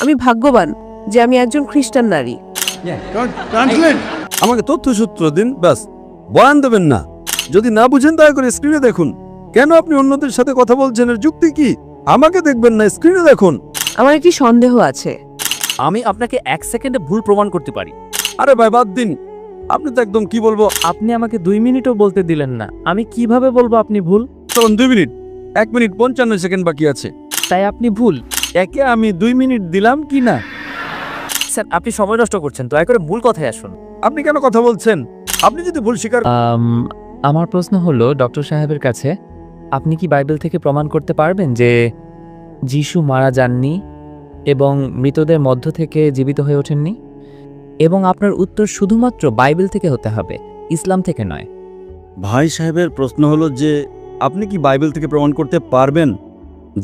আমি ভাগ্যবান যে আমি একজন খ্রিস্টান নারী। আমাকে তথ্যসূত্র দিন, ব্যাস। বয়ান দেবেন না। যদি না বুঝেন দয়া করে স্ক্রিনে দেখুন। কেন আপনি অন্যদের সাথে কথা বলছেন, এর যুক্তি কি? আমাকে দেখবেন না, স্ক্রিনে দেখুন। আমার একটি সন্দেহ আছে। আমি আপনাকে 1 সেকেন্ডে ভুল প্রমাণ করতে পারি। আরে ভাই বাদ দিন, আপনি তো একদম কি বলবো। আপনি আমাকে 2 মিনিটও বলতে দিলেন না, আমি কিভাবে বলবো আপনি ভুল? চলুন 2 মিনিট, 1 মিনিট 55 সেকেন্ড বাকি আছে। তাই আপনি ভুল। একে আমি 2 মিনিট দিলাম কি না? স্যার, আপনি সময় নষ্ট করছেন, দয়া করে মূল কথায় আসুন। আপনি কেন কথা বলছেন? আপনি যদি ভুল স্বীকার আমার প্রশ্ন হলো ডক্টর সাহেবের কাছে, আপনি কি বাইবেল থেকে প্রমাণ করতে পারবেন যে যিশু মারা যাননি এবং মৃতদের মধ্য থেকে জীবিত হয়ে ওঠেননি? এবং আপনার উত্তর শুধুমাত্র বাইবেল থেকে হতে হবে, ইসলাম থেকে নয়। ভাই সাহেবের প্রশ্ন হলো যে আপনি কি বাইবেল থেকে প্রমাণ করতে পারবেন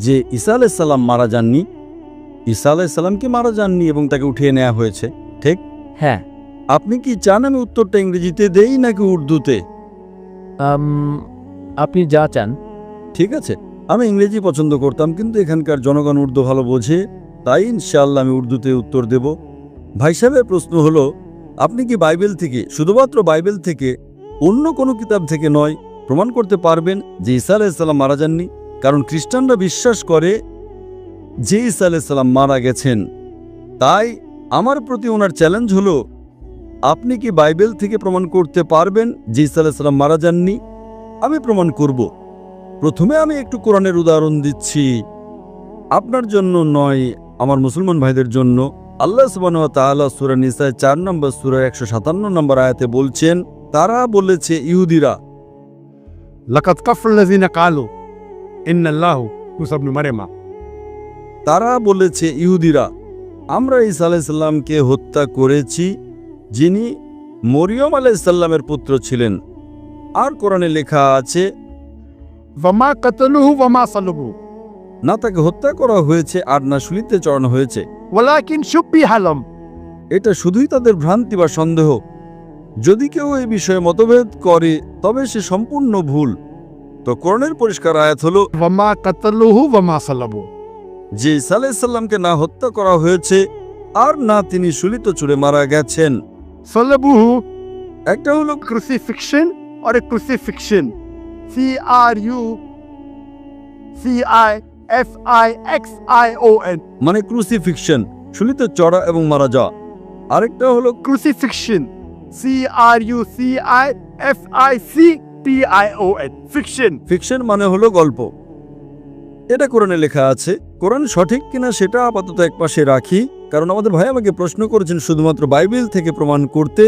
যে ঈসা আলাইহিস সালাম মারা যাননি? ঈসা আলাইহিস সালামকে মারা যাননি এবং তাকে উঠিয়ে নেওয়া হয়েছে, ঠিক? হ্যাঁ। আপনি কি চান আমি উত্তরটা ইংরেজিতে দেই নাকি উর্দুতে? আপনি যা চান। ঠিক আছে, আমি ইংরেজি পছন্দ করতাম, কিন্তু এখানকার জনগণ উর্দু ভালো বোঝে, তাই ইনশাআল্লাহ আমি উর্দুতে উত্তর দেব। ভাই সাহেবের প্রশ্ন হলো, আপনি কি বাইবেল থেকে, শুধুমাত্র বাইবেল থেকে, অন্য কোনো কিতাব থেকে নয়, প্রমাণ করতে পারবেন যে ঈসা আলাইহিস সালাম মারা যাননি? কারণ খ্রিস্টানরা বিশ্বাস করে যে ঈসা আলাইহিস সালাম মারা গেছেন। তাই আমার প্রতি ওনার চ্যালেঞ্জ হলো, আপনি কি বাইবেল থেকে প্রমাণ করতে পারবেন যে ঈসা আলাইহিস সালাম মারা যাননি? আমি প্রমাণ করব। প্রথমে আমি একটু কোরআনের উদাহরণ দিচ্ছি, আপনার জন্য নয়, আমার মুসলমান ভাইদের জন্য। আল্লাহ সুবহানাহু ওয়া তাআলা সূরা নিসায় 4 নম্বর সূরার 157 নম্বর আয়াতে বলছেন, তারা বলেছে ইহুদিরা, لقد كفر الذين قالوا إن الله عيسى ابن مريم। তারা বলেছে ইহুদিরা, আমরা ঈসা আলাইহিস সালামকে হত্যা করেছি, যিনি মরিয়ম আলাইহিস সালামের পুত্র ছিলেন। আর কোরআনে লেখা আছে, وما قتلوه وما صلبوه না তাকে হত্যা করা হয়েছে আর না শুলিতে চড়ানো হয়েছে। ولكن شبه لهم। এটা শুধুই তাদের ভ্রান্তি বা সন্দেহ। যদি কেউ এই বিষয়ে মতভেদ করে তবে সে সম্পূর্ণ ভুল। তো কোরআনের পরিষ্কার আয়াত হলো وما قتلوه وما صلبوه। যে ঈসা আলাইহিস সালামকে না হত্যা করা হয়েছে আর না তিনি শুলিত চুড়ে মারা গেছেন। صلبوه একটা হলো crucifixion और एक crucifixion CRUCIFIXION মানে ক্রুসিফিকশন, শুলিতে চড়া এবং মারা যাওয়া। আরেকটা হলো crucifixion CRUCIFICTION fiction। ফিকশন, মানে হলো গল্প। এটা কোরআনে লেখা আছে। কোরআন সঠিক কিনা সেটা আপাতত একপাশে রাখি, কারণ আমাদের ভাই আমাকে প্রশ্ন করেছেন শুধুমাত্র বাইবেল থেকে প্রমাণ করতে।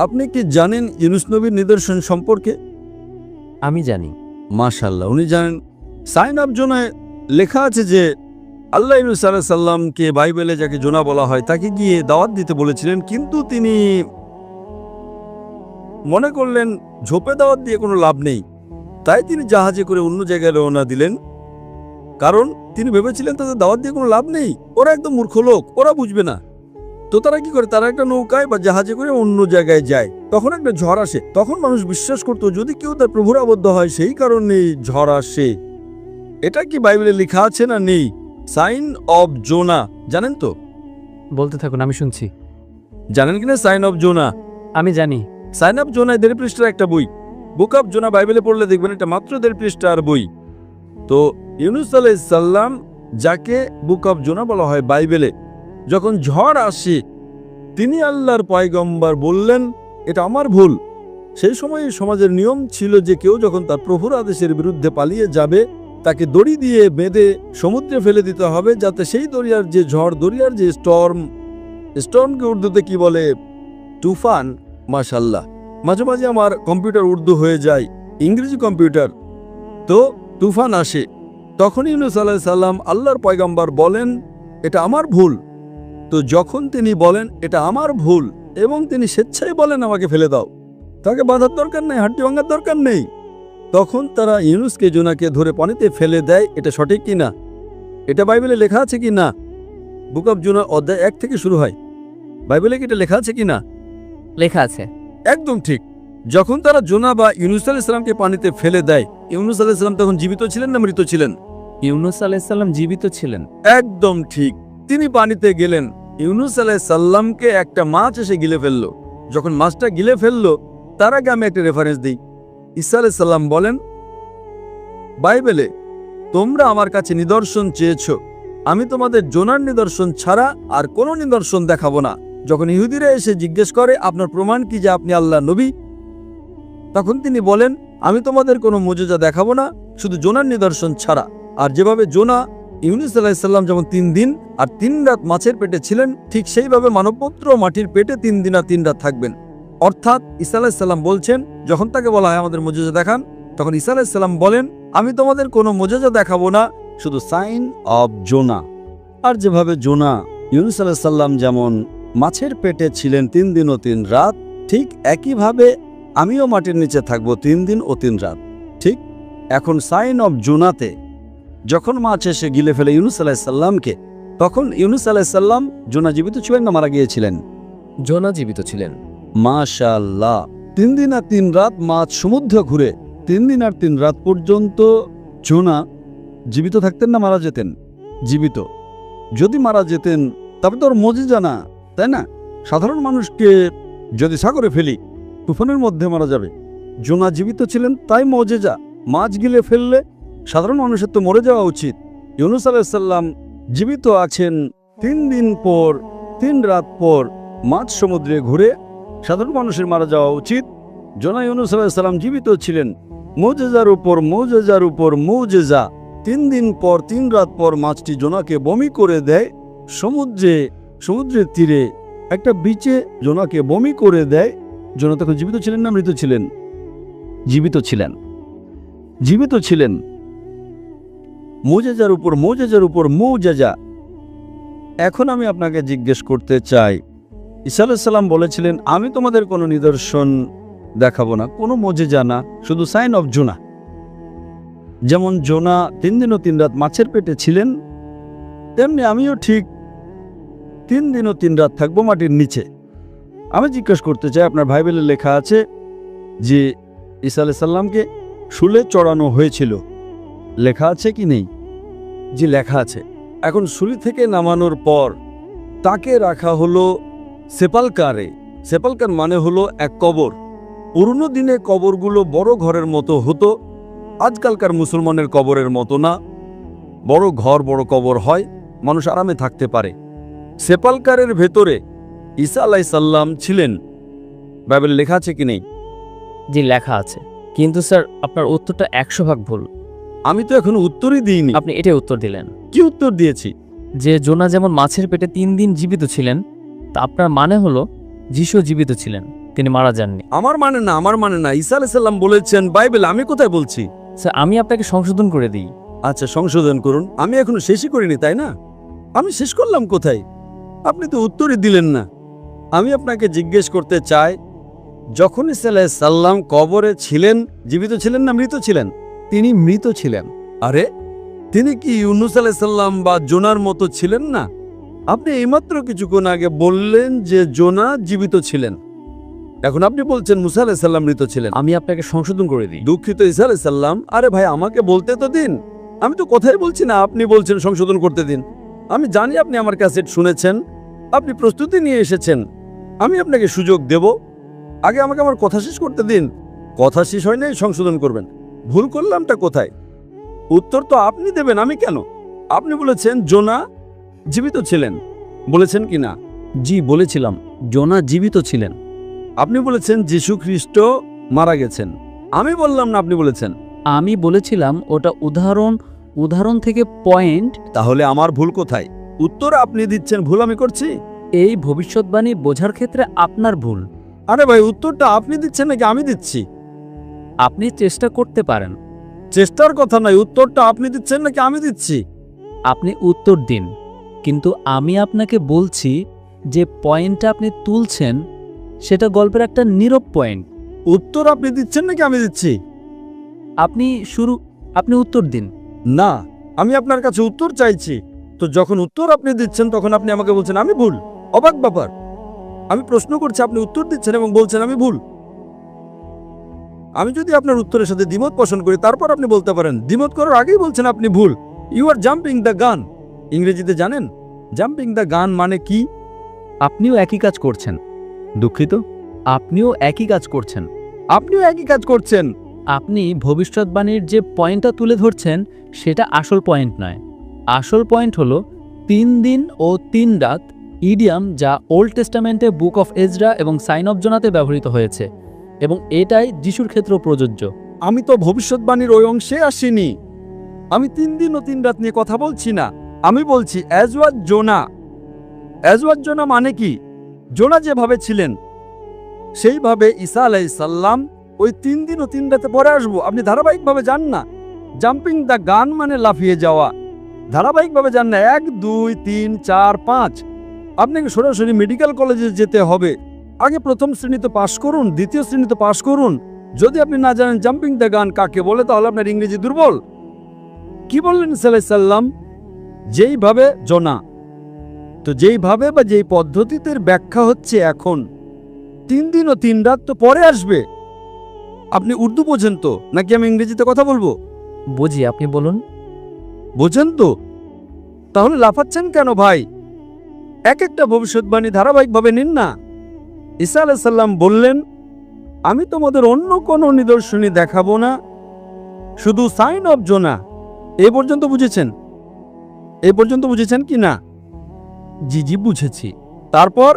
আপনি কি জানেন ইউনুস নবীর নিদর্শন সম্পর্কে? আমি জানি। মাশাআল্লাহ, উনি জানেন। সাইন অফ জোনায় লেখা আছে যে আল্লাহ ইউনুস আলাইহিস সালামকে বাইবেলে যাকে জোনা বলা হয় তাকে গিয়ে দাওয়াত দিতে বলেছিলেন, কিন্তু তিনি মনে করলেন ঝোপে দাওয়াত দিয়ে কোনো লাভ নেই, তাই তিনি জাহাজে করে অন্য জায়গায় রওনা দিলেন। কারণ তিনি ভেবেছিলেন তাদের দাওয়াত দিয়ে কোনো লাভ নেই, ওরা একদম মূর্খ লোক, ওরা বুঝবে না। তো তারা কি করে, তারা একটা নৌকায় বা জাহাজে করে অন্য জায়গায় যায়। তখন একটা ঝড় আসে। তখন মানুষ বিশ্বাস করতো যদি কেউ তার প্রভুর আবদ্ধ হয় সেই কারণে ঝড় আসে। এটা কি বাইবেলে লেখা আছে না নেই? সাইন অফ জোনা জানেন তো? বলতে থাকুন, আমি শুনছি। জানেন কিনা সাইন অফ জোনা? আমি জানি। সাইন অফ জোনায় 1.5 পৃষ্ঠার একটা বই। বুক অফ জোনা বাইবেলে পড়লে দেখবেন এটা মাত্র 1.5 পৃষ্ঠার বই। তো ইউনুস আলাইহিস সালাম, যাকে বুক অফ জোনা বলা হয় বাইবেলে, যখন ঝড় আসে তিনি আল্লাহর পয়গম্বর বললেন এটা আমার ভুল। সেই সময় সমাজের নিয়ম ছিল যে কেউ যখন তার প্রভুর আদেশের বিরুদ্ধে পালিয়ে যাবে তাকে দড়ি দিয়ে বেঁধে সমুদ্রে ফেলে দিতে হবে, যাতে সেই দরিয়ার যে ঝড়, দরিয়ার যে স্টর্মকে উর্দুতে কি বলে? তুফান। মাশাআল্লাহ, মাঝে মাঝে আমার কম্পিউটার উর্দু হয়ে যায়, ইংরেজি কম্পিউটার। তো তুফান আসে, তখন ইউনুস আলাইহিস সালাম আল্লাহর পয়গম্বর বলেন এটা আমার ভুল। তো যখন তিনি বলেন এটা আমার ভুল এবং তিনি স্বেচ্ছায় বলেন আমাকে ফেলে দাও, তাকে বাঁধার দরকার নেই, হাড্ডি ভাঙার দরকার নেই, তখন তারা ইউনুসকে, জোনাকে ধরে পানিতে ফেলে দেয়। এটা সঠিক কি না? এটা বাইবেলে লেখা আছে কি না? বুক অফ জোনা অধ্যায় 1 থেকে শুরু হয়। বাইবেলে কি এটা লেখা আছে কি না? লেখা আছে। একদম ঠিক। যখন তারা জোনা বা ইউনুস আলাইহিস সালামকে পানিতে ফেলে দেয়, ইউনুস আলাইহিস সালাম তখন জীবিত ছিলেন না মৃত ছিলেন? ইউনুস আলাইহিস সালাম জীবিত ছিলেন। একদম ঠিক। তিনি পানিতে গেলেন, ইউনুস আলাইহিস সালামকে একটা মাছ এসে গিলে ফেললো। যখন মাছটা গিলে ফেললো, তার আগে আমি একটা রেফারেন্স দিই। ঈসা আলাইহিস সালাম বলেন বাইবেলে, তোমরা আমার কাছে নিদর্শন চেয়েছো, আমি তোমাদের জোনার নিদর্শন ছাড়া আর কোনো নিদর্শন দেখাবো না। যখন ইহুদিরা এসে জিজ্ঞেস করে আপনার প্রমাণ কি যে আপনি আল্লাহর নবী, তখন তিনি বলেন আমি তোমাদের কোনো মুজিজা দেখাবো না, শুধু জোনার নিদর্শন ছাড়া। আর যেভাবে জোনা ইউনুস আলাইহিস সালাম যেমন 3 দিন আর 3 রাত মাছের পেটে ছিলেন, ঠিক সেইভাবে মানবপুত্র মাটির পেটে 3 দিন আর 3 রাত থাকবেন। অর্থাৎ ঈসা আলাইহিস সালাম বলছেন, যখন তাকে বলা হয় আমাদের মুজিজা দেখান, তখন ঈসা আলাইহিস সালাম বলেন আমি তোমাদের কোনো মুজিজা দেখাবো না, শুধু সাইন অফ জোনা। আর যেভাবে জোনা ইউনুস আলাইহিস সালাম যেমন মাছের পেটে ছিলেন 3 দিন ও 3 রাত, ঠিক একইভাবে আমিও মাটির নিচে থাকবো 3 দিন ও 3 রাত। ঠিক এখন সাইন অফ জোনাতে যখন মাছ এসে গিলে ফেলে ইউনুস আলাইহিস সালামকে, তখন ইউনুস আলাইহিস সালাম জোনা জীবিত ছিলেন না মারা গিয়েছিলেন? জোনা জীবিত ছিলেন। মাশাআল্লাহ। 3 দিন আর 3 রাত মাছ সমুদ্র ঘুরে 3 দিন আর 3 রাত পর্যন্ত জোনা জীবিত থাকতেন না মারা যেতেন? জীবিত। যদি মারা যেতেন তবে তো ওর মুজিজা না, তাই না? সাধারণ মানুষকে যদি সাগরে ফেলি তুফানের মধ্যে মারা যাবে, জোনা জীবিত ছিলেন তাই মুজিজা। মাছ গিলে ফেললে সাধারণ মানুষের তো মরে যাওয়া উচিত। ইউনুস আলাইহিস সালাম জীবিত আছেন 3 দিন পর 3 রাত পর মাছ সমুদ্রে ঘুরে, সাধারণ মানুষের মারা যাওয়া উচিত। জোনা ইউনুস আলাইহিস সালাম জীবিত ছিলেন, মুজিজার উপর মুজিজার উপর মুজিজা। 3 দিন পর 3 রাত পর মাছটি জোনাকে বমি করে দেয় সমুদ্রের তীরে একটা বিচে জোনাকে বমি করে দেয়। জোনা তখন জীবিত ছিলেন না মৃত ছিলেন? জীবিত ছিলেন, জীবিত ছিলেন। মুজিজার উপর মুজিজার উপর মুজিজা। এখন আমি আপনাকে জিজ্ঞেস করতে চাই, ঈসা আলাইহিস সালাম বলেছিলেন আমি তোমাদের কোনো নিদর্শন দেখাবো না, কোনো মুজিজা না, শুধু সাইন অফ জোনা। যেমন জোনা 3 দিন ও 3 রাত মাছের পেটে ছিলেন, তেমনি আমিও ঠিক 3 দিন ও 3 রাত থাকবো মাটির নিচে। আমি জিজ্ঞেস করতে চাই, আপনার বাইবেলে লেখা আছে যে ঈসা আলাইহিস সালামকে শুলে চড়ানো হয়েছিল, লেখা আছে কি নেই? জি, লেখা আছে। এখন শুলি থেকে নামানোর পর তাকে রাখা হলো সেপালকারে। সেপালকার মানে হলো এক কবর। পুরনো দিনে কবরগুলো বড় ঘরের মতো হতো, আজকালকার মুসলমানের কবরের মতো না। বড় ঘর বড় কবর হয়, মানুষ আরামে থাকতে পারে। সেপালকারের ভেতরে ঈসা আলাইহিস সালাম ছিলেন, বাইবেলে লেখা আছে কি নেই? জি লেখা আছে, কিন্তু স্যার আপনার উত্তরটা 100% ভুল। আমি তো এখনো উত্তরই দিইনি। আপনি এটাই উত্তর দিলেন। কি উত্তর দিয়েছি? যে জোনা যেমন মাছের পেটে 3 দিন জীবিত ছিলেন, তা আপনার মানে হলো যিশু জীবিত ছিলেন, তিনি মারা যাননি। আমার মানে না, ঈসা আলাইহিস সালাম বলেছেন বাইবেল। আমি কোথায় বলছি? স্যার আমি আপনাকে সংশোধন করে দিই। আচ্ছা, সংশোধন করুন। আমি এখনো শেষই করিনি, তাই না? আমি শেষ করলাম কোথায়? আপনি তো উত্তরই দিলেন না। আমি আপনাকে জিজ্ঞেস করতে চাই, যখন ঈসা আলাইহিস সালাম কবরে ছিলেন, জীবিত ছিলেন না মৃত ছিলেন? তিনি মৃত ছিলেন। আরে, তিনি কি ইউনুস আলাইহিস সালাম বা জোনার মতো ছিলেন না? আপনি এইমাত্র কিছুক্ষণ আগে বললেন যে জোনা জীবিত ছিলেন, এখন আপনি বলছেন মুসা আলাইহিস সালাম মৃত ছিলেন। আমি আপনাকে সংশোধন করে দিই। দুঃখিত ঈসা আলাইহিস সালাম। আরে ভাই, আমাকে বলতে তো দিন। আমি তো কথাই বলছি না, আপনি বলছেন সংশোধন করতে দিন। আমি জানি আপনি আমার ক্যাসেট শুনেছেন, আপনি প্রস্তুতি নিয়ে এসেছেন। আমি আপনাকে সুযোগ দেব, আগে আমাকে আমার কথা শেষ করতে দিন। কথা শেষ হয় নাই সংশোধন করবেন। ভুল করলামটা কোথায়? উত্তর তো আপনি দেবেন, আমি কেন? আপনি বলেছেন জোনা জীবিত ছিলেন, বলেছেন কি না? জি বলেছিলাম, জোনা জীবিত ছিলেন। আপনি বলেছেন যীশু খ্রিস্ট মারা গেছেন। আমি বললাম না, আপনি বলেছেন। আমি বলেছিলাম ওটা উদাহরণ থেকে পয়েন্ট। তাহলে আমার ভুল কোথায়? উত্তর আপনি দিচ্ছেন, ভুল আমি করছি? এই ভবিষ্যৎবাণী বোঝার ক্ষেত্রে আপনার ভুল। আরে ভাই, উত্তরটা আপনি দিচ্ছেন নাকি আমি দিচ্ছি? আপনি চেষ্টা করতে পারেন। চেষ্টার কথা নয়, উত্তরটা আপনি দিচ্ছেন নাকি আমি দিচ্ছি? আপনি উত্তর দিন, কিন্তু আমি আপনাকে বলছি যে পয়েন্টটা আপনি তুলছেন সেটা গল্পের একটা নীরব পয়েন্ট। উত্তর আপনি দিচ্ছেন নাকি আমি দিচ্ছি? আপনি উত্তর দিন। না, আমি আপনার কাছে উত্তর চাইছি। তো যখন উত্তর আপনি দিচ্ছেন তখন আপনি আমাকে বলছেন আমি ভুল। অবাক ব্যাপার। আমি প্রশ্ন করছি, আপনি উত্তর দিচ্ছেন এবং বলছেন আমি ভুল। আমি যদি আপনার উত্তরের সাথে দ্বিমত পোষণ করি, তারপর আপনি বলতে পারেন। দ্বিমত করার আগেই বলছেন আপনি ভুল। You R jumping the gun. ইংরেজিতে জানেন? জাম্পিং দ্য গান মানে কি? আপনিও একই কাজ করছেন। দুঃখিত, আপনিও একই কাজ করছেন। আপনিও একই কাজ করছেন। আপনি ভবিষ্যৎবাণীর যে পয়েন্টটা তুলে ধরছেন সেটা আসল পয়েন্ট নয়। আসল পয়েন্ট হলো 3 দিন ও 3 রাত ইডিয়াম, যা ওল্ড টেস্টামেন্টে বুক অফ এজরা এবং সাইন অফ জোনাতে ব্যবহৃত হয়েছে, এবং এটাই যিশুর ক্ষেত্রেও প্রযোজ্য। আমি তো ভবিষ্যৎবাণীর ওই অংশে আসিনি। আমি 3 দিন ও 3 রাত নিয়ে কথা বলছি না। আমি বলছি অ্যাজওয়াজ জোনা। অ্যাজওয়াজ জোনা মানে কি? জোনা যেভাবে ছিলেন সেইভাবে ঈসা আলাইহিস সালাম ওই 3 দিন ও 3 রাতে পরে আসবো। আপনি ধারাবাহিকভাবে যান না। জাম্পিং দ্য গান মানে লাফিয়ে যাওয়া। ধারাবাহিকভাবে যান না, 1 2 3 4 5। আপনাকে সরাসরি মেডিকেল কলেজে যেতে হবে। আগে প্রথম শ্রেণীতে পাশ করুন, দ্বিতীয় শ্রেণীতে পাশ করুন। যদি আপনি না জানেন জাম্পিং দ্য গান কাকে বলে, তাহলে আপনার ইংরেজি দুর্বল। কি বললেন সাল্লাম? যেইভাবে জোনা। তো যেইভাবে বা যেই পদ্ধতিতে ব্যাখ্যা হচ্ছে এখন 3 দিন ও 3 রাত তো পরে আসবে। আপনি উর্দু বোঝেন তো, নাকি আমি ইংরেজিতে কথা বলবো? বুঝি, আপনি বলুন। বোঝেন তো? তাহলে লাফাচ্ছেন কেন ভাই? এক একটা ভবিষ্যৎবাণী ধারাবাহিকভাবে নিন না। ঈসা আলাইহিস সালাম বললেন, আমি তোমাদের অন্য কোনো নিদর্শনী দেখাবো না, শুধু সাইন অফ জোনা। এ পর্যন্ত বুঝেছেন? এ পর্যন্ত বুঝেছেন কি না? জি জি বুঝেছি। তারপর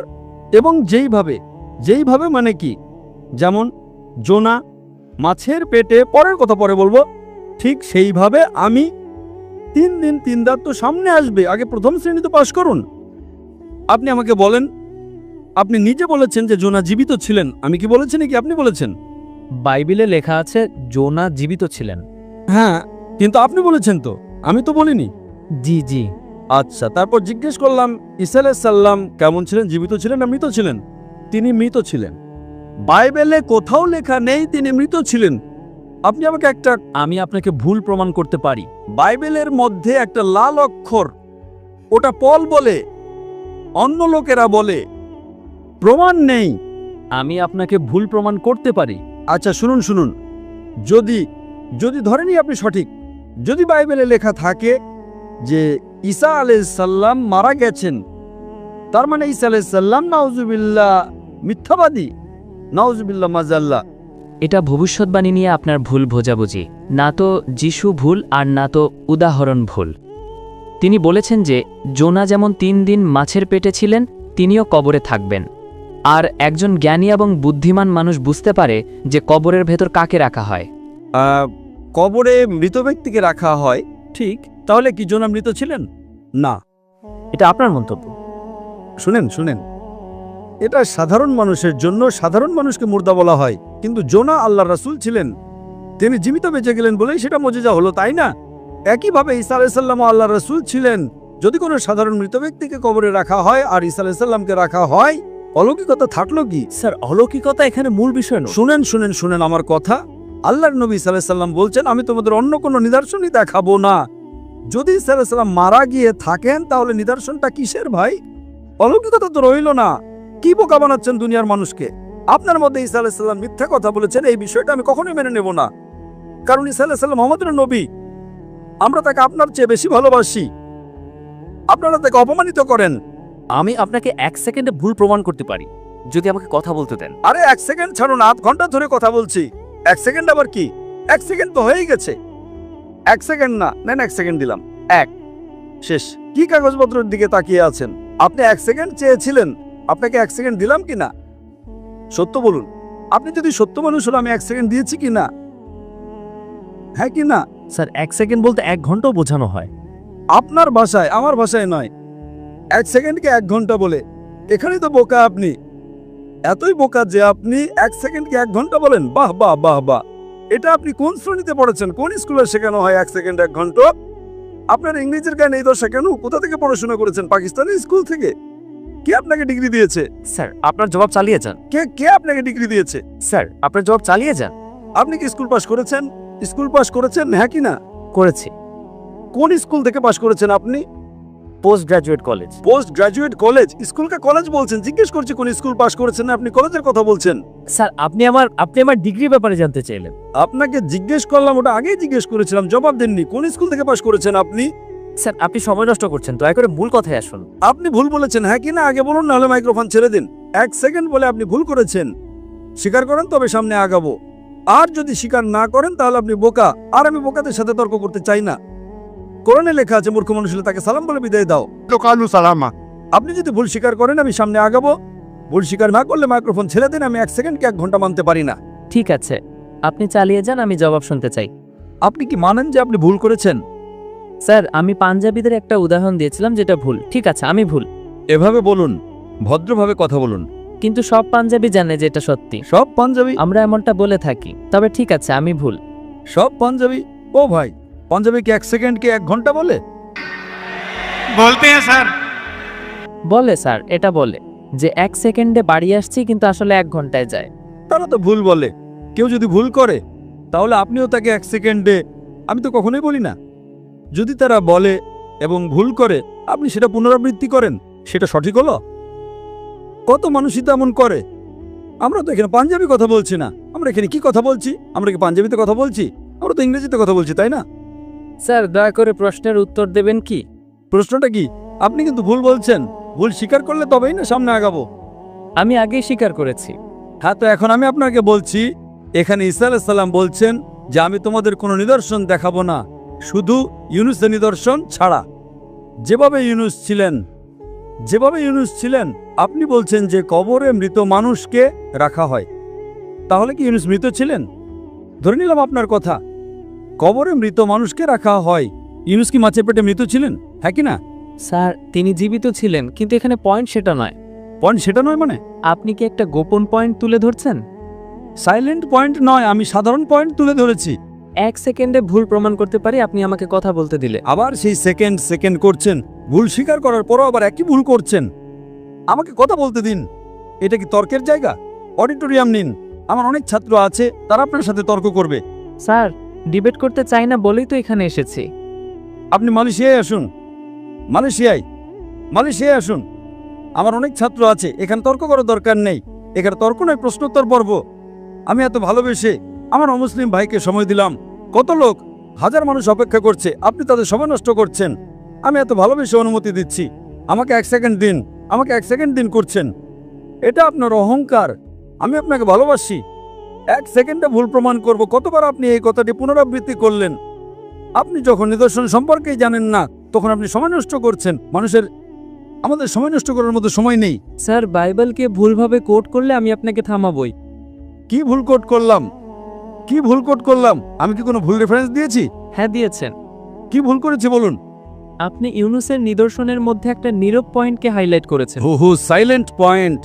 এবং যেইভাবে মানে কি? যেমন জোনা মাছের পেটে, পরের কথা পরে বলবো, ঠিক সেইভাবে আমি 3 দিন 3 রাত তো সামনে আসবে। আগে প্রথম শ্রেণীতে পাশ করুন। আপনি আমাকে বলেন, আপনি নিজে বলেছেন যে জোনা জীবিত ছিলেন। আমি কি বলেছি নাকি আপনি বলেছেন? বাইবেলে লেখা আছে জোনা জীবিত ছিলেন। হ্যাঁ, কিন্তু আপনি বলেছেন তো, আমি তো বলিনি। জি জি। আচ্ছা, তারপর জিজ্ঞেস করলাম ঈসা আলাইহিস সালাম কেমন ছিলেন, জীবিত ছিলেন না মৃত ছিলেন? তিনি মৃত ছিলেন। বাইবেলে কোথাও লেখা নেই তিনি মৃত ছিলেন। আপনি আমাকে আমি আপনাকে ভুল প্রমাণ করতে পারি। বাইবেলের মধ্যে একটা লাল অক্ষর, ওটা পল বলে, অন্য লোকেরা বলে, প্রমাণ নেই। আমি আপনাকে ভুল প্রমাণ করতে পারি। আচ্ছা শুনুন, যদি ধরেনি আপনি সঠিক, যদি বাইবেলে লেখা থাকে যে ঈসা আলাইহিস সালাম মারা গেছেন, তার মানে ঈসা আলাইহিস সালাম নাউজুবিল্লাহ মিথ্যাবাদী, নাউজুবিল্লাহ মাজাল্লাহ। এটা ভবিষ্যৎবাণী নিয়ে আপনার ভুল বোঝাবুঝি। না তো যিশু ভুল আর না তো উদাহরণ ভুল। তিনি বলেছেন যে জোনা যেমন 3 দিন মাছের পেটে ছিলেন, তিনিও কবরে থাকবেন। আর একজন জ্ঞানী এবং বুদ্ধিমান মানুষ বুঝতে পারে যে কবরের ভেতর কাকে রাখা হয়। কবরে মৃত ব্যক্তিকে রাখা হয়, ঠিক। তাহলে কি জোনা মৃত ছিলেন? না। এটা আপনার মন্তব্য। শুনেন, এটা সাধারণ মানুষের জন্য, সাধারণ মানুষকে মুর্দা বলা হয়, কিন্তু জোনা আল্লাহর রাসূল ছিলেন। তিনি জীবিত বেঁচে গেলেন বলেই সেটা মুজিজা হলো, তাই না? একইভাবে ঈসা আলাইহিস সালাম আল্লাহর রাসূল ছিলেন। যদি কোনো সাধারণ মৃত ব্যক্তিকে কবরে রাখা হয় আর ঈসা আলাইহিস সালামকে রাখা হয়, অলৌকিকতা থাকলো কি? স্যার, অলৌকিকতা এখানে মূল বিষয় নয়। শুনেন আমার কথা। আল্লাহর নবী সাল্লাল্লাহু আলাইহি সাল্লাম বলছেন, আমি তোমাদের অন্য কোনো নিদর্শনই দেখাবো না। যদি ঈসা আলাইহিস সালাম মারা গিয়ে থাকেন, তাহলে নিদর্শনটা কিসের ভাই? অলৌকিকতা তো রইল না। কি বোকা বানাচ্ছেন দুনিয়ার মানুষকে? আপনার মধ্যে ঈসা আলাইহিস সালাম মিথ্যা কথা বলেছেন, এই বিষয়টা আমি কখনোই মেনে নেব না। কারণ ঈসা আলাইহিস সালাম আমাদের নবী, আমরা তাকে আপনার চেয়ে বেশি ভালোবাসি। আপনারা তাকে অপমানিত করেন। আমি আপনাকে 1 সেকেন্ডে ভুল প্রমাণ করতে পারি, যদি আমাকে কথা বলতে দেন। আরে 1 সেকেন্ড ছাড়ুন, আধ ঘন্টা ধরে কথা বলছি। 1 সেকেন্ড আবার কি? 1 সেকেন্ড তো হয়েই গেছে। 1 সেকেন্ড না, নেন 1 সেকেন্ড দিলাম। 1 শেষ। কি কাগজপত্রের দিকে তাকিয়ে আছেন? আপনি 1 সেকেন্ড চেয়েছিলেন, আপনাকে 1 সেকেন্ড দিলাম কি না? সত্য বলুন, আপনি যদি সত্য মানুষ হলে আমি 1 সেকেন্ড দিয়েছি কি না? হ্যাঁ কি না? স্যার, 1 সেকেন্ড বলতে 1 ঘন্টাও বোঝানো হয়। আপনার ভাষায়, আমার ভাষায় নয়। 1 সেকেন্ডকে 1 ঘন্টা বলে, এখানেই তো বোকা আপনি। এতই বোকা যে আপনি 1 সেকেন্ডকে 1 ঘন্টা বলেন। বাহ বাহ বাহ বাহ, এটা আপনি কোন শ্রেণীতে পড়েছেন? কোন স্কুলে শেখানো হয় 1 সেকেন্ড 1 ঘন্টা? আপনার ইংরেজির জ্ঞান এই দশা কেন? কোথা থেকে পড়াশোনা করেছেন? পাকিস্তানি স্কুল থেকে? কে আপনাকে ডিগ্রি দিয়েছে? স্যার, আপনার জবাব চালিয়ে যান। কে আপনাকে ডিগ্রি দিয়েছে? স্যার, আপনার জবাব চালিয়ে যান। আপনি কি স্কুল পাস করেছেন? স্কুল পাস করেছেন, হ্যাঁ কি না? করেছি। কোন স্কুল থেকে পাস করেছেন আপনি? Post graduate college. Post graduate college? স্কুলকে কলেজ বলছেন? জিজ্ঞেস করছি কোন স্কুল পাস করেছেন, আপনি কলেজের কথা বলছেন। স্যার, আপনি আমার ডিগ্রি ব্যাপারে জানতে চাইলেন। আপনাকে জিজ্ঞেস করলাম, ওটা আগেই জিজ্ঞেস করেছিলাম, জবাব দেননি। কোন স্কুল থেকে পাস করেছেন আপনি? স্যার আপনি সময় নষ্ট করছেন, দয়া করে মূল কথায় আসুন। আপনি ভুল বলেছেন, হ্যাঁ কি না আগে বলুন, নাহলে মাইক্রোফোন ছেড়ে দিন। 1 সেকেন্ড বলে আপনি ভুল করেছেন, স্বীকার করেন তবে সামনে আগাবো। আর যদি স্বীকার না করেন তাহলে আপনি বোকা, আর আমি বোকাদের সাথে তর্ক করতে চাই না। কোরআনে লেখা আছে মূর্খ মানুষ হলে তাকে সালাম বলে বিদায় দাও। قالوا سلاما আপনি যদি ভুল স্বীকার করেন আমি সামনে আগাবো, ভুল স্বীকার না করলে মাইক্রোফোন ছেড়ে দিন। আমি 1 সেকেন্ডকে 1 ঘন্টা মানতে পারি না। ঠিক আছে, আপনি চালিয়ে যান, আমি জবাব শুনতে চাই। আপনি কি মানেন যে আপনি ভুল করেছেন? স্যার আমি পাঞ্জাবিদের একটা উদাহরণ দিয়েছিলাম যেটা ভুল। ঠিক আছে, আমি ভুল, এভাবে বলুন, ভদ্রভাবে কথা বলুন। কিন্তু সব পাঞ্জাবি জানে যে এটা সত্যি। সব পাঞ্জাবি? আমরা এমনটা বলে থাকি। তবে ঠিক আছে, আমি ভুল। সব পাঞ্জাবি? ও ভাই, পাঞ্জাবি কি 1 সেকেন্ডকে 1 ঘন্টা বলে? बोलते हैं सर। বলে স্যার, এটা বলে যে 1 সেকেন্ডে বাড়ি আসছি, কিন্তু আসলে 1 ঘন্টায় যায়। তারা তো ভুল বলে। কেউ যদি ভুল করে তাহলে আপনিও তাকে 1 সেকেন্ডে, আমি তো কখনোই বলি না। যদি তারা বলে এবং ভুল করে আপনি সেটা পুনরাবৃত্তি করেন, সেটা সঠিক হলো? কত মানুষই তো এমন করে। আমরা তো এখানে পাঞ্জাবি কথা বলছি না, আমরা এখানে কি কথা বলছি? আমরা কি পাঞ্জাবিতে কথা বলছি? আমরা তো ইংরেজিতে কথা বলছি, তাই না? স্যার দয়া করে প্রশ্নের উত্তর দেবেন কি? প্রশ্নটা কি? আপনি কিন্তু ভুল বলছেন। ভুল স্বীকার করলে তবেই না সামনে আগাবো। আমি আগেই স্বীকার করেছি। হ্যাঁ, তো এখন আমি আপনাকে বলছি, এখানে ঈসা আলাইহিস সালাম বলছেন যে আমি তোমাদের কোনো নিদর্শন দেখাবো না, শুধু ইউনুসের নিদর্শন ছাড়া। যেভাবে ইউনুস ছিলেন, আপনি বলছেন যে কবরে মৃত মানুষকে রাখা হয়। তাহলে কি ইউনুস মৃত ছিলেন? ধরে নিলাম আপনার কথা, কবরে মৃত মানুষকে রাখা হয়। ইউনুস কি মাছের পেটে মৃত ছিলেন? হ্যাঁ কি না? স্যার তিনি জীবিত ছিলেন, কিন্তু এখানে পয়েন্ট সেটা নয়। পয়েন্ট সেটা নয় মানে? আপনি কি একটা গোপন পয়েন্ট তুলে ধরছেন? সাইলেন্ট পয়েন্ট নয়, আমি সাধারণ পয়েন্ট তুলে ধরেছি। 1 সেকেন্ডে ভুল প্রমাণ করতে পারি আপনি আমাকে কথা বলতে দিলে। আবার সেই সেকেন্ড করছেন, ভুল স্বীকার করার পরও আবার একই ভুল করছেন। আমাকে কথা বলতে দিন। এটা কি তর্কের জায়গা? অডিটোরিয়াম নিন, আমার অনেক ছাত্র আছে, তারা আপনার সাথে তর্ক করবে। স্যার ডিবেট করতে চাই না বলেই তো এখানে এসেছি। আপনি মালয়েশিয়ায় আসুন, মালয়েশিয়ায় আসুন। আমার অনেক ছাত্র আছে, এখানে তর্ক করার দরকার নেই। এখানে তর্ক নয়, প্রশ্নোত্তর পর্ব। আমি এত ভালোবেসে আমার অমুসলিম ভাইকে সময় দিলাম। কত লোক, হাজার মানুষ অপেক্ষা করছে, আপনি তাদের সময় নষ্ট করছেন। আমি এত ভালোবেসে অনুমতি দিচ্ছি, আমাকে 1 সেকেন্ড দিন, আমাকে 1 সেকেন্ড দিন করছেন। এটা আপনার অহংকার। আমি আপনাকে ভালোবাসি। 1 সেকেন্ডে ভুল প্রমাণ করব। কতবার আপনি এই কথাটি পুনরাবৃত্তি করলেন? আপনি যখন নিদর্শন সম্পর্কেই জানেন না, তখন আপনি সময় নষ্ট করছেন। আমাদের সময় নষ্ট করার মতো সময় নেই। স্যার বাইবেলকে ভুলভাবে কোট করলে আমি আপনাকে থামাবই। কি ভুল কোট করলাম? আমি কি কোনো ভুল রেফারেন্স দিয়েছি? হ্যাঁ দিয়েছেন। কি ভুল করেছি বলুন? আপনি ইউনুসের নিদর্শনের মধ্যে একটা নীরব পয়েন্টকে হাইলাইট করেছেন। Silent point.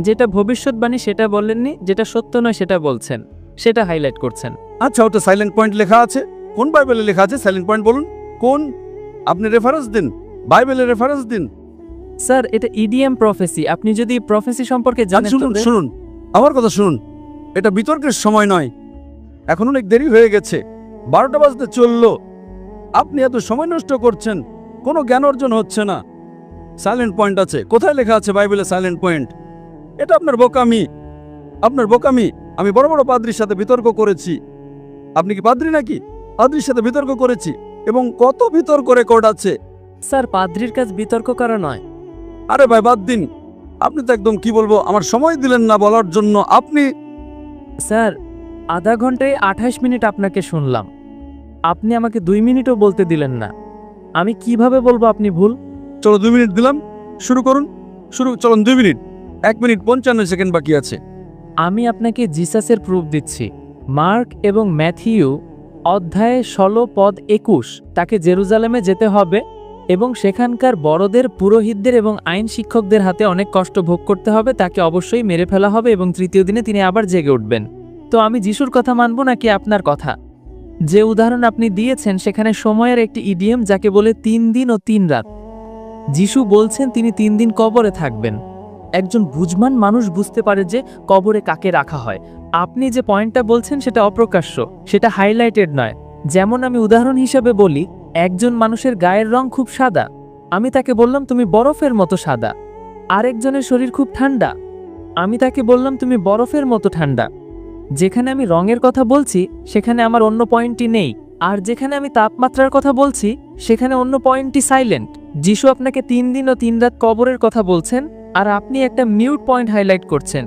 যেটা ভবিষ্যৎবাণী সেটা বলেননি, যেটা সত্য নয় সেটা বলছেন, সেটা হাইলাইট করছেন। আচ্ছা, ওটা সাইলেন্ট পয়েন্ট লেখা আছে? কোন বাইবেলে লেখা আছে সাইলেন্ট পয়েন্ট বলুন? কোন? আপনি রেফারেন্স দিন, বাইবেলের রেফারেন্স দিন। স্যার এটা ইডিএম প্রফেসি। আপনি যদি প্রফেসি সম্পর্কে জানেন শুনুন, আমার কথা শুনুন। এটা বিতর্কের সময় নয়, এখন অনেক দেরি হয়ে গেছে, 12টা বাজতে চললো। আপনি এত সময় নষ্ট করছেন, কোনো জ্ঞান অর্জন হচ্ছে না। সাইলেন্ট পয়েন্ট আছে, কোথায় লেখা আছে বাইবেলে সাইলেন্ট পয়েন্ট? এটা আপনার বোকামি। আমি বড় বড় পাদ্রির সাথে বিতর্ক করেছি। আপনি কি পাদ্রি নাকি? পাদ্রির সাথে বিতর্ক করেছি, এবং কত বিতর্ক রেকর্ড আছে। স্যার পাদ্রির কাজ বিতর্ক করা নয়। আরে ভাই বাদ দিন, আপনি তো একদম কি বলবো, আমার সময় দিলেন না বলার জন্য। আপনি স্যার আধা ঘন্টায় 28 মিনিট আপনাকে শুনলাম, আপনি আমাকে 2 মিনিটও বলতে দিলেন না। আমি কিভাবে বলবো আপনি ভুল? চলো 2 মিনিট দিলাম, শুরু করুন। চলুন 2 মিনিট, 1 মিনিট 55 সেকেন্ড বাকি আছে। আমি আপনাকে জিসাসের প্রুফ দিচ্ছি। মার্ক এবং ম্যাথিউ অধ্যায়ে 16 পদ 21, তাকে জেরুজালেমে যেতে হবে এবং সেখানকার বড়দের, পুরোহিতদের এবং আইন শিক্ষকদের হাতে অনেক কষ্ট ভোগ করতে হবে। তাকে অবশ্যই মেরে ফেলা হবে এবং 3য় দিনে তিনি আবার জেগে উঠবেন। তো আমি যিশুর কথা মানব নাকি আপনার কথা? যে উদাহরণ আপনি দিয়েছেন সেখানে সময়ের একটি ইডিএম যাকে বলে 3 দিন ও 3 রাত। যিশু বলছেন তিনি 3 দিন কবরে থাকবেন। একজন বুঝমান মানুষ বুঝতে পারে যে কবরে কাকে রাখা হয়। আপনি যে পয়েন্টটা বলছেন সেটা অপ্রকাশ্য, সেটা হাইলাইটেড নয়। যেমন আমি উদাহরণ হিসাবে বলি, একজন মানুষের গায়ের রং খুব সাদা, আমি তাকে বললাম তুমি বরফের মতো সাদা। আরেকজনের শরীর খুব ঠান্ডা, আমি তাকে বললাম তুমি বরফের মতো ঠান্ডা। যেখানে আমি রঙের কথা বলছি সেখানে আমার অন্য পয়েন্টটি নেই, আর যেখানে আমি তাপমাত্রার কথা বলছি সেখানে অন্য পয়েন্টটি সাইলেন্ট। যিশু আপনাকে 3 দিন ও 3 রাত কবরের কথা বলছেন, আর আপনি একটা মিউট পয়েন্ট হাইলাইট করছেন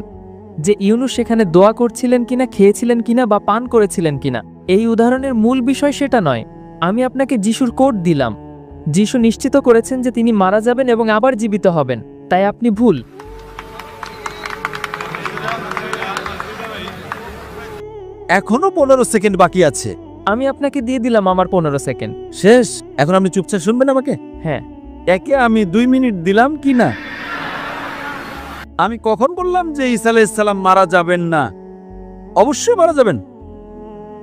যে ইউনুস সেখানে দোয়া করছিলেন কিনা, খেয়েছিলেন কিনা বা পান করেছিলেন কিনা। এই উদাহরণের মূল বিষয় সেটা নয়। আমি আপনাকে যিশুর কোড দিলাম। যিশু নিশ্চিত করেছেন যে তিনি মারা যাবেন এবং আবার জীবিত হবেন, তাই আপনি ভুল। এখনো 15 সেকেন্ড বাকি আছে। আমি আপনাকে দিয়ে দিলাম আমার 15 সেকেন্ড। শেষ। এখন আপনি চুপচাপ শুনবেন আমাকে? হ্যাঁ। একে আমি 2 মিনিট দিলাম কি না? আমি কখন বললাম যে ঈসা আলাইহিস সালাম মারা যাবেন না? অবশ্যই মারা যাবেন।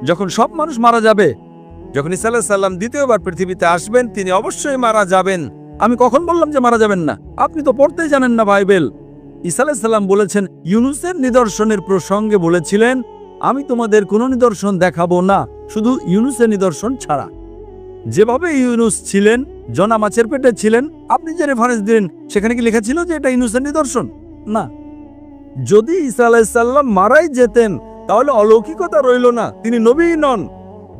যখন সব মানুষ মারা যাবে, যখন ঈসা আলাইহিস সালাম দ্বিতীয়বার পৃথিবীতে আসবেন, তিনি অবশ্যই মারা যাবেন। আমি কখন বললাম যে মারা যাবেন না? আপনি তো পড়তেই জানেন না বাইবেল। ঈসা আলাইহিস সালাম বলেছেন, ইউনুসের নিদর্শনের প্রসঙ্গে বলেছিলেন, আমি তোমাদের কোনো নিদর্শন দেখাবো না, শুধু ইউনুসের নিদর্শন ছাড়া। যেভাবে ইউনুস ছিলেন, জনা মাছের পেটে ছিলেন, আপনি যে রেফারেন্স দিলেন সেখানে কি লেখা ছিল যে এটা ইউনুসের নিদর্শন? না। যদি ঈসা আলাইহিস সালাম মারাই যেতেন তাহলে অলৌকিকতা রইল না, তিনি নবী নন।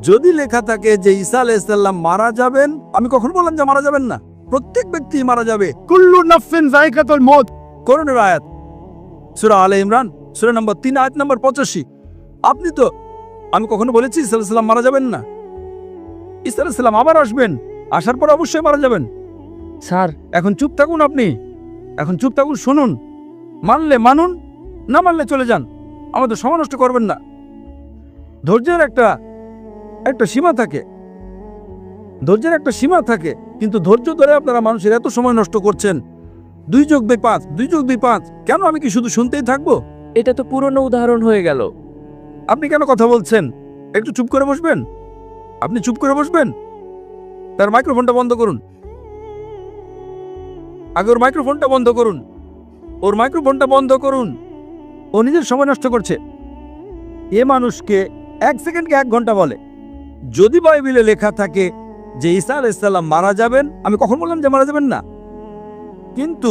যদি লেখা থাকে যে ঈসা আলাইহিস সালাম মারা যাবেন, আমি কখন বললাম যে মারা যাবেন না? প্রত্যেক ব্যক্তি মারা যাবে। কুল্লু নাফসিন যায়কাতুল মউত। কোরআনের আয়াত, সূরা আলে ইমরান, সূরা নম্বর 3, আয়াত নম্বর 85। আপনি তো, আমি কখনো বলেছি ঈসা আলাইহিস সালাম মারা যাবেন না? ঈসা আলাইহিস সালাম আবার আসবেন, আসার পর অবশ্যই মারা যাবেন। স্যার, এখন চুপ থাকুন, আপনি এখন চুপ থাকুন, শুনুন। মানলে মানুন, না মানলে চলে যান। আমাদের সময় নষ্ট করবেন না। ধৈর্যের একটা সীমা থাকে, ধৈর্যের একটা সীমা থাকে, কিন্তু ধৈর্য ধরে আপনারা মানুষের এত সময় নষ্ট করছেন। 2 যোগ 2 5, 2 যোগ 2 5। কেন আমি কি শুধু শুনতেই থাকবো? এটা তো পুরনো উদাহরণ হয়ে গেল। আপনি কেন কথা বলছেন? একটু চুপ করে বসবেন। আপনি চুপ করে বসবেন। তার মাইক্রোফোনটা বন্ধ করুন। আগে ওর মাইক্রোফোনটা বন্ধ করুন। ওর মাইক্রোফোনটা বন্ধ করুন। ও নিজের সময় নষ্ট করছে। এ মানুষকে 1 সেকেন্ডকে 1 ঘন্টা বলে। যদি বাইবেলে লেখা থাকে যে ঈসা আলাইহিস সালাম মারা যাবেন, আমি কখন বললাম যে মারা যাবেন না? কিন্তু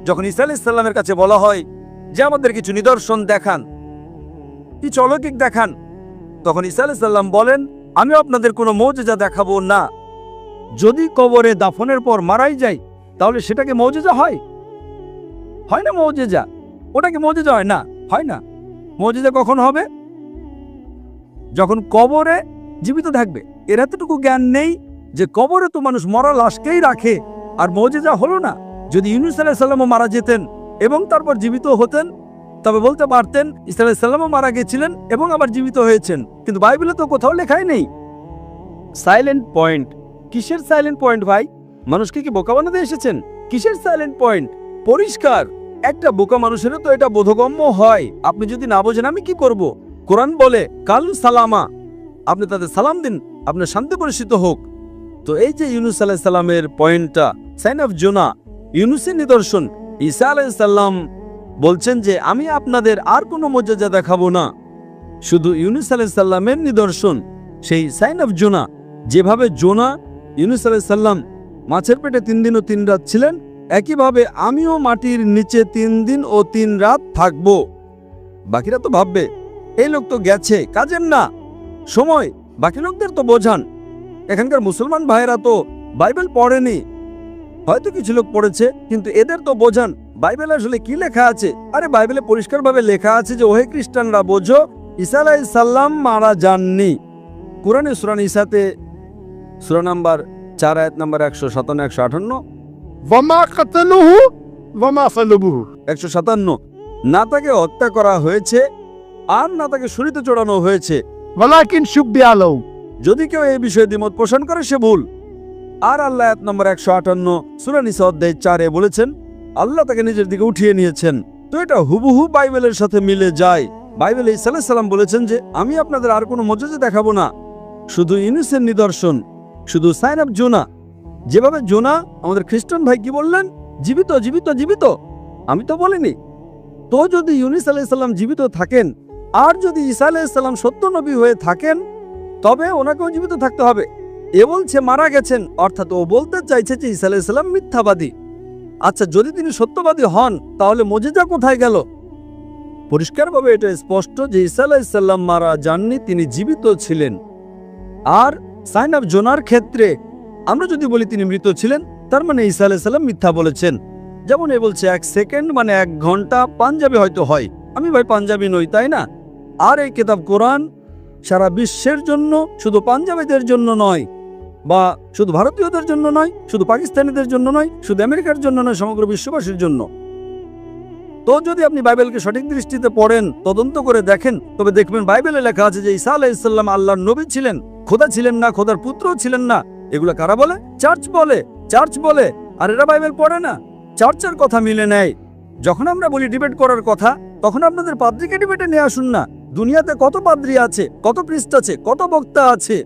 যখন ঈসা আলাইহিস সালামের কাছে বলা হয় যে আমাদের কিছু নিদর্শন দেখান, কিছু অলৌকিক দেখান, তখন ঈসা আলাইহিস সালাম বলেন, আমি আপনাদের কোনো মৌজেজা দেখাবো না। যদি কবরে দাফনের পর মারাই যায় তাহলে সেটাকে মৌজেজা হয়? হয় না মৌজেজা? ওটাকে মৌজেজা হয় না, হয় না। মৌজেজা কখন হবে? যখন কবরে জীবিত থাকবে। এর এতটুকু জ্ঞান নেই যে কবরে তো মানুষ মরা লাশকেই রাখে, আর মৌজেজা হলো না। যদি ইউনুস আলাইহিস সালামও মারা যেতেন এবং তারপর জীবিত হতেন, তবে বলতে পারতেন ঈসা আলাইহিস সালামও মারা গেছিলেন এবং আবার জীবিত হয়েছেন। কিন্তু বাইবেলে তো কোথাও লেখাই নেই। Silent point. কিসের সাইলেন্ট পয়েন্ট ভাই? মানুষকে কি বোকা বানাতে এসেছেন? কিসের সাইলেন্ট পয়েন্ট? পরিষ্কার। একটা বোকা মানুষেরও তো এটা বোধগম্য হয়। আপনি যদি না বোঝেন আমি কি করব? কোরআন বলে কাল সালামা, আপনি তাদের সালাম দিন, আপনার শান্তি পরিচিত হোক। তো এই যে ইউনুস আলাইহিস সালামের পয়েন্টটা, সাইন অফ জোনা, ইউনুসের নিদর্শন। ঈসা আলাইহিস সালাম বলছেন যে আমি আপনাদের আর কোনো মুজিজা দেখাবো না, শুধু ইউনুস আলাইহিস সালামের নিদর্শন, সেই সাইন অফ জোনা। যেভাবে জোনা, ইউনুস আলাইহিস সালাম মাছের পেটে 3 দিন ও 3 রাত ছিলেন, একইভাবে আমিও মাটির নিচে 3 দিন ও 3 রাত থাকব। বাকিরা তো ভাববে এই লোক তো গেছে, কাজের না সময়। বাকি লোকদের তো বোঝান। এখানকার মুসলমান ভাইয়েরা তো বাইবেল পড়েনি, হয়তো কিছু লোক পড়েছে, কিন্তু এদের তো বোঝান বাইবেলে আসলে কি লেখা আছে। আরে বাইবেলে পরিষ্কারভাবে লেখা আছে যে ওহে খ্রিস্টানরা বোঝো, ঈসা আলাইহিস সালাম মারা যাননি। কোরআনে সূরা নিসাতে সূরা নাম্বার 4, আয়াত নাম্বার 157, 158, ওয়ামা কাতালুহু ওয়ামা সালাবুহু। 157। না তাকে হত্যা করা হয়েছে আর না তাকে ছুরিতে চড়ানো হয়েছে, ওয়ালাকিন শুববিহা লাহু। যদি কেউ এই বিষয়ে দ্বিমত পোষণ করে সে ভুল। আর আল্লাহ আয়াত নম্বর 158 সূরা নিসা অধ্যায় 4-এ বলেছেন আল্লাহ তাকে নিজের দিকে উঠিয়ে নিয়েছেন। তো এটা হুবহু বাইবেলের সাথে মিলে যায়। বাইবেলে ঈসা আলাইহিস সালাম বলেছেন যে আমি আপনাদের আর কোনো মুজিজা দেখাবো না, শুধু ইউনুসের নিদর্শন, শুধু সাইন অফ জোনা। যেভাবে জোনা, আমাদের খ্রিস্টান ভাই কি বললেন? জীবিত জীবিত জীবিত। আমি তো বলিনি। তো যদি ইউনুস আলাইহিস সালাম জীবিত থাকেন আর যদি ঈসা আলাইহিস সালাম সত্য নবী হয়ে থাকেন, তবে ওনাকেও জীবিত থাকতে হবে। এ বলছে মারা গেছেন, অর্থাৎ ও বলতে চাইছে যে ঈসা আলাইহিস সালাম মিথ্যাবাদী। আচ্ছা, যদি তিনি সত্যবাদী হন তাহলে মুজিজা কোথায় গেল? পরিষ্কারভাবে এটা স্পষ্ট যে ঈসা আলাইহিস সালাম মারা যাননি, তিনি জীবিত ছিলেন। আর সাইন অফ জোনার ক্ষেত্রে আমরা যদি বলি তিনি মৃত ছিলেন, তার মানে ঈসা আলাইহিস সালাম মিথ্যা বলেছেন। যেমন এ বলছে 1 সেকেন্ড মানে 1 ঘন্টা, পাঞ্জাবি হয়তো হয়, আমি ভাই পাঞ্জাবি নই, তাই না? আর এই কিতাব কোরআন সারা বিশ্বের জন্য, শুধু পাঞ্জাবিদের জন্য নয়, বা শুধু ভারতীয়দের জন্য নয়, শুধু পাকিস্তানিদের জন্য নয়, শুধু আমেরিকার জন্য নয়, সমগ্র বিশ্ববাসীর জন্য। তো যদি আপনি বাইবেলকে সঠিক দৃষ্টিতে পড়েন, তদন্ত করে দেখেন, তবে দেখবেন বাইবেলে লেখা আছে যে ঈসা আলাইহিস সালাম আল্লাহর নবী ছিলেন, খোদা ছিলেন না, খোদার পুত্র ছিলেন না। এগুলো কারা বলে? চার্চ বলে, চার্চ বলে। আর এরা বাইবেল পড়ে না, চার্চের কথা মিলে নেয়। যখন আমরা বলি ডিবেট করার কথা, তখন আপনাদের পাদ্রীকে ডিবেটে নিয়ে আসুন না। দুনিয়াতে কত পাদ্রী আছে, কত পৃষ্ঠ আছে, কত বক্তা আছে,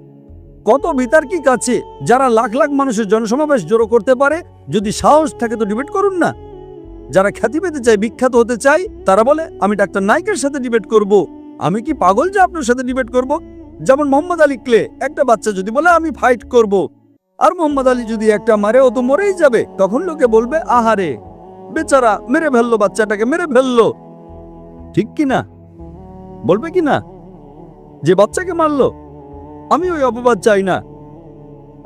কত বিতার্কিক আছে, যারা লাখ লাখ মানুষের জনসমাবেশ জড়ো করতে পারে। যদি সাহস থাকে তো ডিবেট করুন না। যারা খ্যাতি পেতে চায়, বিখ্যাত হতে চায়, তারা বলে আমি ডাক্তার নাইকের সাথে ডিবেট করব। আমি কি পাগল যে আপনার সাথে ডিবেট করব? যেমন মোহাম্মদ আলী ক্লে, একটা বাচ্চা যদি বলে আমি ফাইট করব, আর মোহাম্মদ আলী যদি একটা মারে, ও তো মরেই যাবে, তখন লোকে বলবে আহারে বেচারা মেরে ফেললো, বাচ্চাটাকে মেরে ফেললো। ঠিক কি না? বলবে কি না যে বাচ্চাকে মারলো? আমি ওই অপবাদ চাই না।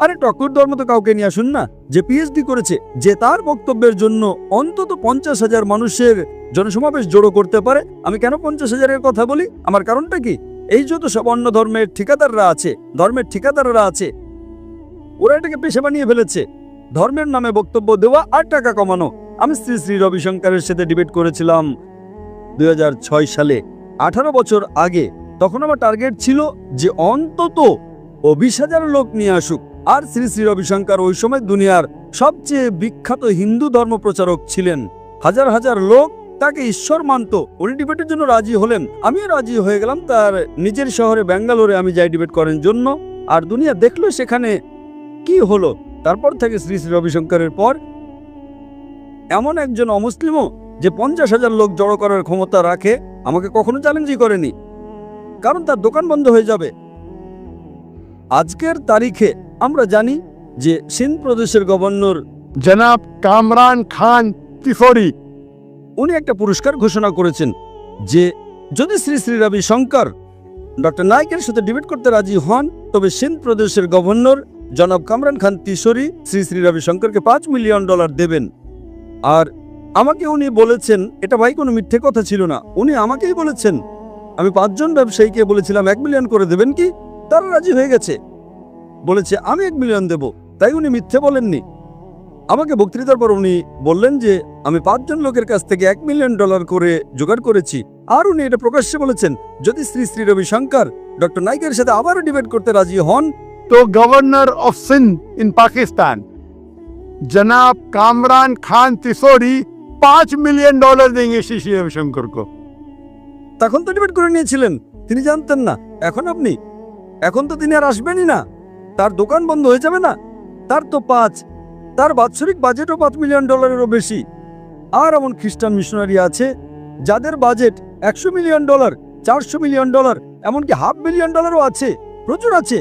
আরে টক্কর ধর্ম তো কাউকে নিয়ে আসুন না, যে পিএইচডি করেছে, যে তার বক্তব্যের জন্য অন্তত 50,000 মানুষের জনসমাবেশ জড়ো করতে পারে। আমি কেন 50,000-এর কথা বলি? আমার কারণটা কি? এই যত সব অন্য ধর্মের ঠিকাদাররা আছে, ধর্মের ঠিকাদাররা আছে, ওরা এটাকে পেশা বানিয়ে ফেলেছে, ধর্মের নামে বক্তব্য দেওয়া আর টাকা কমানো। আমি শ্রী শ্রী রবিশঙ্করের সাথে ডিবেট করেছিলাম 2006 সালে, 18 বছর আগে। তখন আমার টার্গেট ছিল যে অন্তত 20,000 লোক নিয়ে আসুক। আর শ্রী শ্রী রবিশঙ্কর ওই সময় দুনিয়ার সবচেয়ে বিখ্যাত হিন্দু ধর্ম প্রচারক ছিলেন। হাজার হাজার লোক তাকে ঈশ্বর মানত। উনি ডিবেটের জন্য রাজি হলেন, আমিও রাজি হয়ে গেলাম। তার নিজের শহরে ব্যাঙ্গালোরে আমি যাই ডিবেট করার জন্য। আর দুনিয়া দেখলো সেখানে কি হলো। তারপর থেকে শ্রী শ্রী রবিশঙ্করের পর এমন একজন অমুসলিমও যে 50,000 লোক জড়ো করার ক্ষমতা রাখে, আমাকে কখনো চ্যালেঞ্জই করেনি, কারণ তার দোকান বন্ধ হয়ে যাবে। আজকের তারিখে আমরা জানি যে সিন্ধ প্রদেশের গভর্নর जनाब कामरान खान तिफोरी উনি একটা পুরস্কার ঘোষণা করেছেন যে যদি শ্রী শ্রী রবিশঙ্কর ডক্টর নাইকের সাথে ডিবেট করতে রাজি হন, তবে সিন্ধ প্রদেশের গভর্নর জনাব কামরান খান তিশোরি শ্রী শ্রী রবিশঙ্করকে $5 মিলিয়ন দেবেন। আর আমাকে উনি বলেছেন, এটা ভাই কোনো মিথ্যে কথা ছিল না, উনি আমাকেই বলেছেন। আমি 5 জন ব্যবসায়ীকে বলেছিলাম 1 মিলিয়ন করে দেবেন কি? তারা রাজি হয়ে গেছে, বলেছে আমি 1 মিলিয়ন দেব। তাই উনি মিথ্যে বলেননি। আমাকে বক্তৃতার পর উনি বললেন যে আমি 5 জন লোকের কাছ থেকে $1 মিলিয়ন করে জোগাড় করেছি। আর উনি এটা প্রকাশ্যে বলেছেন, যদি শ্রী শ্রী রবিশঙ্কর ডক্টর নাইকের সাথে আবারও ডিবেট করতে রাজি হন, तो गवर्नर ऑफ सिंध इन पाकिस्तान जनाब कामरान खान तिसोरी $5 मिलियन देंगे श्री श्री रविशंकर को। তখন তো ডিবেট করে নিয়েছিলেন, তিনি জানতেন না। এখন তো তিনি আর আসবেনই না, তার দোকান বন্ধ হয়ে যাবে না। তার তো তার বাৎসরিক বাজেটও $5 মিলিয়নেরও বেশি। আর এমন খ্রিস্টান মিশনারি আছে যাদের বাজেট $100 মিলিয়ন, $400 মিলিয়ন, এমনকি $500 মিলিয়ন আছে, প্রচুর আছে।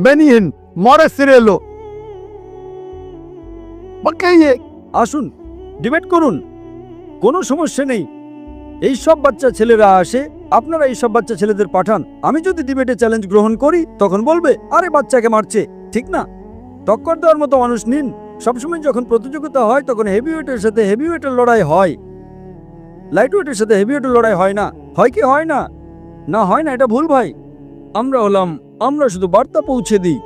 बेनियन मॉरेसिरेलो बकाइए আসুন ডিবেট করুন, কোনো সমস্যা নেই। এই সব বাচ্চা ছেলেরা আসে, আপনারা এই সব বাচ্চা ছেলেদের পাঠান। আমি যদি ডিবেটে চ্যালেঞ্জ গ্রহণ করি, তখন বলবে আরে বাচ্চাকে মারছে, ঠিক না? টক্কর দেওয়ার মতো মানুষ নিন। সবসময় যখন প্রতিযোগিতা হয়, তখন হেভিওয়েটের সাথে হেভিওয়েটের লড়াই হয়, লাইট ওয়েটের সাথে হেভিওয়েটের লড়াই হয় না। হয় কি হয় না? না, হয় না, এটা ভুল ভাই। আমরা শুধু বার্তা পৌঁছে দিই,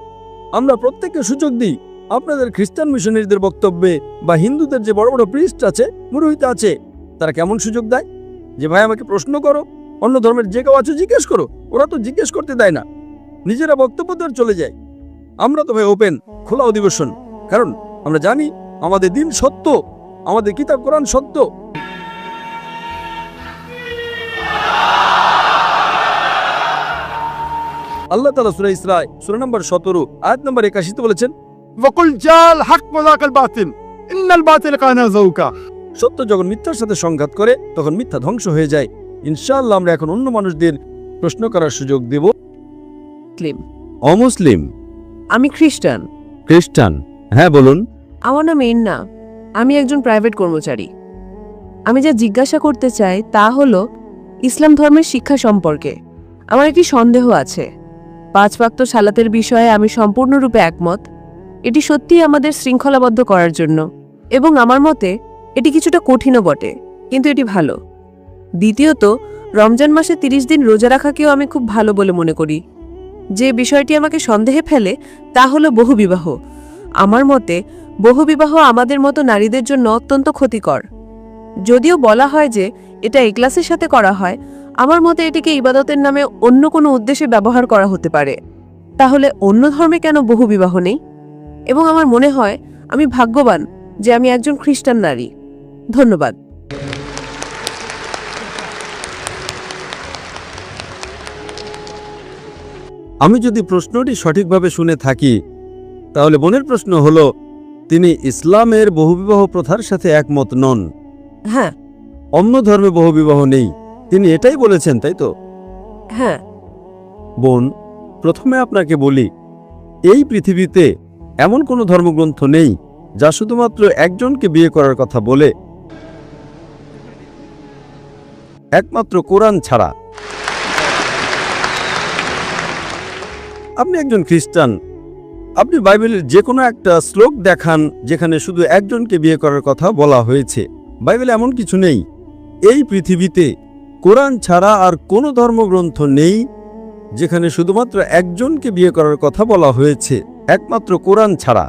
আমরা প্রত্যেককে সুযোগ দিই। আপনাদের খ্রিস্টান মিশনারিদের বক্তব্যে বা হিন্দুদের যে বড় বড় প্রিস্ট আছে, পুরোহিত আছে, তারা কেমন সুযোগ দেয় যে ভাই আমাকে প্রশ্ন করো, অন্য ধর্মের যে কেউ আছে জিজ্ঞেস করো। ওরা তো জিজ্ঞেস করতে দেয় না, নিজেরা বক্তব্য দেওয়ার চলে যায়। আমরা তো ভাই ওপেন, খোলা অধিবেশন, কারণ আমরা জানি আমাদের দিন সত্য, আমাদের কিতাব কোরআন সত্য। আল্লাহ তাআলা সূরা ইসরা সূরা নম্বর 17 আয়াত নম্বর 81 বলেছেন, वकुल जाल हक वज़ाकल बातिल इन्नल बातिल काना ज़ऊका। সত্য যখন মিথ্যার সাথে সংঘাত করে, তখন মিথ্যা ধ্বংস হয়ে যায়। ইনশাআল্লাহ আমরা এখন অন্য মানুষদের প্রশ্ন করার সুযোগ দেব। মুসলিম। অমুসলিম। আমি খ্রিস্টান। খ্রিস্টান, হ্যাঁ বলুন। আমার নাম এন্না। আমি একজন প্রাইভেট কর্মচারী। আমি যা জিজ্ঞাসা করতে চাই তা হলো ইসলাম ধর্মের শিক্ষা সম্পর্কে। আমার একটি সন্দেহ আছে। 5 ওয়াক্ত সালাতের বিষয়ে আমি সম্পূর্ণরূপে একমত। এটি সত্যিই আমাদের শৃঙ্খলাবদ্ধ করার জন্য, এবং আমার মতে এটি কিছুটা কঠিনও বটে, কিন্তু এটি ভালো। দ্বিতীয়ত, রমজান মাসে 30 দিন রোজা রাখাকেও আমি খুব ভালো বলে মনে করি। যে বিষয়টি আমাকে সন্দেহে ফেলে তা হলো বহুবিবাহ। আমার মতে বহুবিবাহ আমাদের মতো নারীদের জন্য অত্যন্ত ক্ষতিকর। যদিও বলা হয় যে এটা ইখলাসের সাথে করা হয়, আমার মতে এটিকে ইবাদতের নামে অন্য কোনো উদ্দেশ্যে ব্যবহার করা হতে পারে। তাহলে অন্য ধর্মে কেন বহুবিবাহ নেই? এবং আমার মনে হয় আমি ভাগ্যবান যে আমি একজন খ্রিস্টান নারী। ধন্যবাদ। আমি যদি প্রশ্নটি সঠিকভাবে শুনে থাকি, তাহলে বোনের প্রশ্ন হলো, তিনি ইসলামের বহুবিবাহ প্রথার সাথে একমত নন, হ্যাঁ। অন্য ধর্মে বহুবিবাহ নেই, তিনি এটাই বলেছেন, তাই তো? হ্যাঁ। বোন, প্রথমে আপনাকে বলি, এই পৃথিবীতে এমন কোনো ধর্মগ্রন্থ নেই যা শুধুমাত্র একজনকে বিয়ে করার কথা বলে, একমাত্র কোরআন ছাড়া। আপনি একজন খ্রিস্টান, আপনি বাইবেলের যে কোনো একটা শ্লোক দেখান যেখানে শুধু একজনকে বিয়ে করার কথা বলা হয়েছে। বাইবেলে এমন কিছু নেই। এই পৃথিবীতে কোরআন ছাড়া আর কোনো ধর্মগ্রন্থ নেই যেখানে শুধুমাত্র একজনকে বিয়ে করার কথা বলা হয়েছে, একমাত্র কোরআন ছাড়া।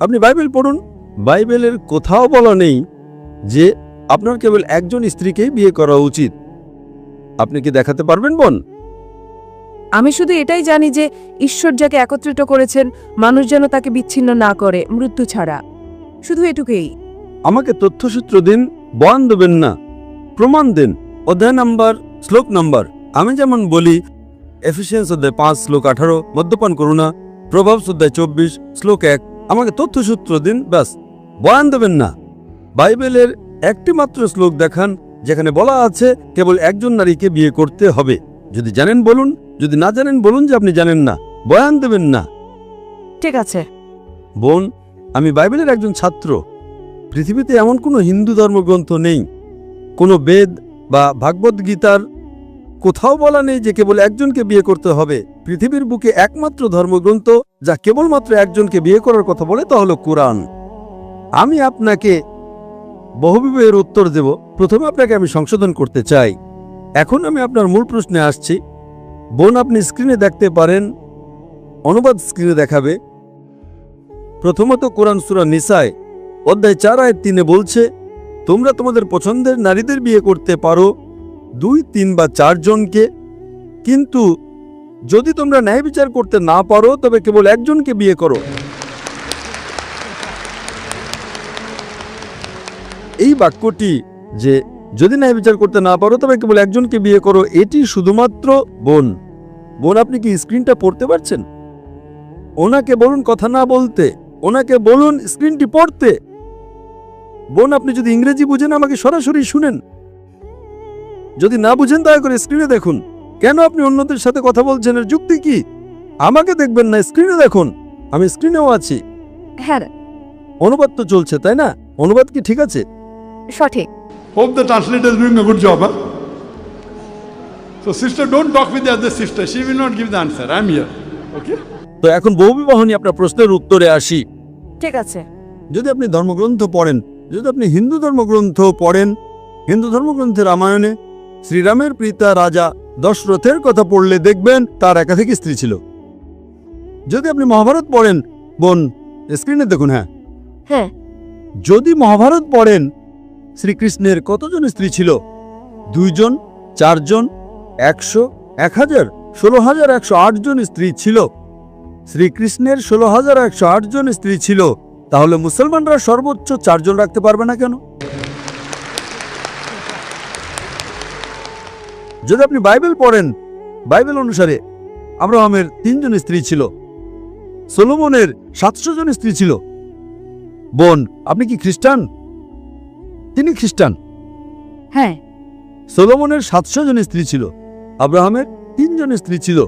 আপনি বাইবেল পড়ুন, বাইবেলের কোথাও বলা নেই যে আপনার কেবল একজন স্ত্রীকেই বিয়ে করা উচিত। আপনি কি দেখাতে পারবেন বোন? আমি শুধু এটাই জানি যে ঈশ্বর যাকে একত্রিত করেছেন, মানুষ যেন তাকে বিচ্ছিন্ন না করে মৃত্যু ছাড়া। শুধু এটুকুই। আমাকে তথ্যসূত্র দিন, বয়ান দেবেন না, প্রমাণ দিন, অধ্যায় নাম্বার, শ্লোক নাম্বার। আমি যেমন বলি, এফিসিয়েন্স অধ্যায় 5 শ্লোক 18 মদ্যপান করো না, প্রভাবস অধ্যায় 24 শ্লোক 1। আমাকে তথ্যসূত্র দিন, ব্যাস, বয়ান দেবেন না। বাইবেলের একটি মাত্র শ্লোক দেখান যেখানে বলা আছে কেবল একজন নারীকে বিয়ে করতে হবে। যদি জানেন বলুন, যদি না জানেন বলুন যে আপনি জানেন না, বয়ান দেবেন না। ঠিক আছে বোন, আমি বাইবেলের একজন ছাত্র। পৃথিবীতে এমন কোনো হিন্দু ধর্মগ্রন্থ নেই, কোনো বেদ বা ভাগবত গীতার কোথাও বলা নেই যে কেবল একজনকে বিয়ে করতে হবে। পৃথিবীর বুকে একমাত্র ধর্মগ্রন্থ যা কেবলমাত্র একজনকে বিয়ে করার কথা বলে তা হলো কোরআন। আমি আপনাকে বহুবিবাহের উত্তর দেব। প্রথমে আপনাকে আমি সংশোধন করতে চাই। এখন আমি আপনার মূল প্রশ্নে আসছি। বোন, আপনি স্ক্রিনে দেখতে পারেন, অনুবাদ স্ক্রিনে দেখাবে। প্রথমত কোরআন সূরা নিসায় অধ্যায় 4 আয়াত 3 বলছে, তোমরা তোমাদের পছন্দের নারীদের বিয়ে করতে পারো 2, 3 বা 4 জনকে, কিন্তু যদি তোমরা ন্যায় বিচার করতে না পারো তবে কেবল একজনকে বিয়ে করো। এই বাক্যটি যে যদি ন্যায় বিচার করতে না পারো তবে কেবল একজনকে বিয়ে করো, এটি শুধুমাত্র বোন, আপনি কি স্ক্রিনটা পড়তে পারছেন? ওনাকে বলুন কথা না বলতে, ওনাকে বলুন স্ক্রিনটি পড়তে। বোন, আপনি যদি ইংরেজি বুঝেন আমাকে সরাসরি শুনেন, যদি না বুঝেন দয়া করে স্ক্রিনে দেখুন। কেন আপনি অন্যদের সাথে কথা বলছেন, এর যুক্তি কি? আমাকে দেখবেন না, স্ক্রিনে দেখুন, আমি স্ক্রিনেও আছি। হ্যাঁ, অনুবাদ তো চলছে, তাই না? অনুবাদ কি ঠিক আছে? সঠিক। Hope the translator is doing a good job. Huh? So sister, don't talk with the other sister. She will not give the answer. I'm here. Okay? তো এখন বহুবিবাহ নিয়ে আপনার প্রশ্নের উত্তরে আসি। ঠিক আছে। যদি আপনি ধর্মগ্রন্থ পড়েন, যদি আপনি হিন্দু ধর্মগ্রন্থ পড়েন, হিন্দু ধর্মগ্রন্থের রামায়ণে শ্রীরামের পিতা রাজা দশরথের কথা পড়লে দেখবেন তার একাধিক স্ত্রী ছিল। যদি আপনি মহাভারত পড়েন, বোন স্ক্রিনে দেখুন, হ্যাঁ, হ্যাঁ, যদি মহাভারত পড়েন, শ্রীকৃষ্ণের কতজন স্ত্রী ছিল? 2 জন, 4 জন, 100, 1000, 16,108 জন স্ত্রী ছিল। শ্রীকৃষ্ণের 16,108 জন স্ত্রী ছিল, তাহলে মুসলমানরা সর্বোচ্চ 4 জন রাখতে পারবে না কেন? যদি আপনি বাইবেল পড়েন, বাইবেল অনুসারে আব্রাহামের 3 জন স্ত্রী ছিল, সলোমনের 700 জন স্ত্রী ছিল। বোন, আপনি কি খ্রিস্টান? তিনি খ্রিস্টান। হ্যাঁ। সলোমনের 700 জন স্ত্রী ছিল, আব্রাহামের 3 জন স্ত্রী ছিল।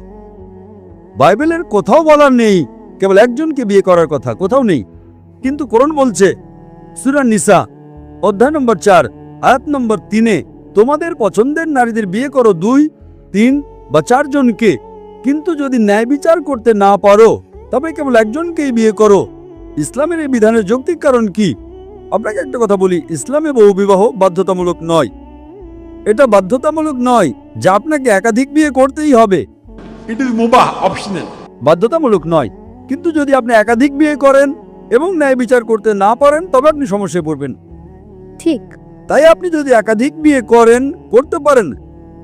বাইবেলের কোথাও বলার নেই কেবল একজনকে বিয়ে করার কথা, কোথাও নেই। কিন্তু কোরআন বলছে সূরা নিসা অধ্যায় নম্বর 4 আয়াত নম্বর 3, তোমাদের পছন্দের নারীদের বিয়ে করো 2, 3 বা 4 জনকে, কিন্তু যদি ন্যায় বিচার করতে না পারো তবে কেবল একজনকেই বিয়ে করো। ইসলামের এই বিধানের যৌক্তিক কারণ কি? আপনাকে একটা কথা বলি, ইসলামে বহুবিবাহ বাধ্যতামূলক নয়। এটা বাধ্যতামূলক নয় যে আপনাকে একাধিক বিয়ে করতেই হবে, It is mubah, optional. বাধ্যতামূলক নয়। কিন্তু যদি আপনি একাধিক বিয়ে করেন এবং ন্যায় বিচার করতে না পারেন তবে আপনি সমস্যায় পড়বেন। ঠিক। তাই আপনি যদি একাধিক বিয়ে করতে পারেন,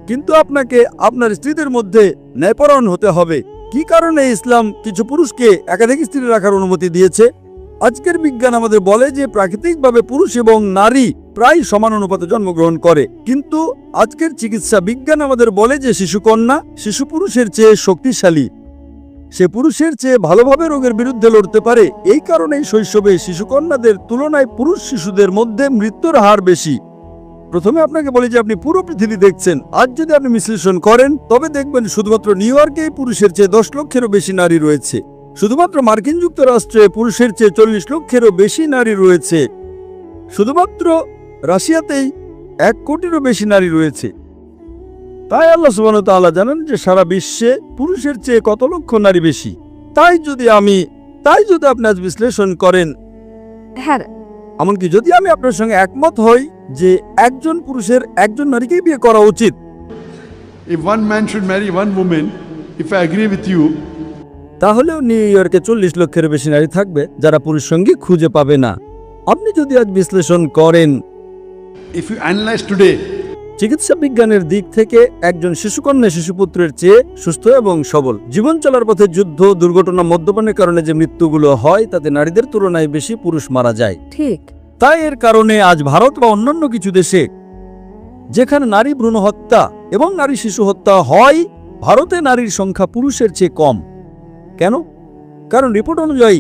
কিন্তু আপনাকে আপনার স্ত্রীদের মধ্যে ন্যায়পরায়ণ হতে হবে। কি কারণে ইসলাম কিছু পুরুষকে একাধিক স্ত্রী রাখার অনুমতি দিয়েছে? আজকের বিজ্ঞান আমাদের বলে যে প্রাকৃতিকভাবে পুরুষ এবং নারী প্রায় সমান অনুপাতে জন্মগ্রহণ করে, কিন্তু আজকের চিকিৎসা বিজ্ঞান আমাদের বলে যে শিশু পুরুষের চেয়ে শক্তিশালী, সে পুরুষের চেয়ে ভালোভাবে রোগের বিরুদ্ধে লড়তে পারে। এই কারণেই শৈশবে শিশুকন্যাদের তুলনায় পুরুষ শিশুদের মধ্যে মৃত্যুর হার বেশি। প্রথমে আপনাকে বলি যে আপনি পুরো পৃথিবী দেখছেন, আজ যদি আপনি বিশ্লেষণ করেন তবে দেখবেন শুধুমাত্র নিউ ইয়র্কেই পুরুষের চেয়ে 10 লক্ষেরও বেশি নারী রয়েছে। শুধুমাত্র মার্কিন যুক্তরাষ্ট্রে পুরুষের চেয়ে 40 লক্ষেরও বেশি নারী রয়েছে। শুধুমাত্র রাশিয়াতেই 1 কোটিরও বেশি নারী রয়েছে। তাই আল্লাহ সুবহানাহু ওয়া তাআলা জানেন যে সারা বিশ্বে পুরুষের চেয়ে কত লক্ষ নারী বেশি। তাই যদি আপনি আজ বিশ্লেষণ করেন, হ্যাঁ, এমনকি যদি আমি আপনার সঙ্গে একমত হই যে একজন পুরুষের একজন নারীকেই বিয়ে করা উচিত, If one man should marry one woman, if I agree with you, তাহলেও নিউ ইয়র্কে 40 লক্ষের বেশি নারী থাকবে যারা পুরুষ সঙ্গী খুঁজে পাবে না। আপনি যদি আজ বিশ্লেষণ করেন, if you analyze today, চিকিৎসা বিজ্ঞানের দিক থেকে একজন শিশুকন্যা শিশুপুত্রের চেয়ে সুস্থ এবং সবল। জীবন চলার পথে যুদ্ধ, দুর্ঘটনা, মদ্যপানের কারণে যে মৃত্যুগুলো হয় তাতে নারীদের তুলনায় বেশি পুরুষ মারা যায়। ঠিক। তাই এর কারণে আজ ভারত বা অন্যান্য কিছু দেশে যেখানে নারী ভ্রূণ হত্যা এবং নারী শিশু হত্যা হয়, ভারতে নারীর সংখ্যা পুরুষের চেয়ে কম। কেন? কারণ রিপোর্ট অনুযায়ী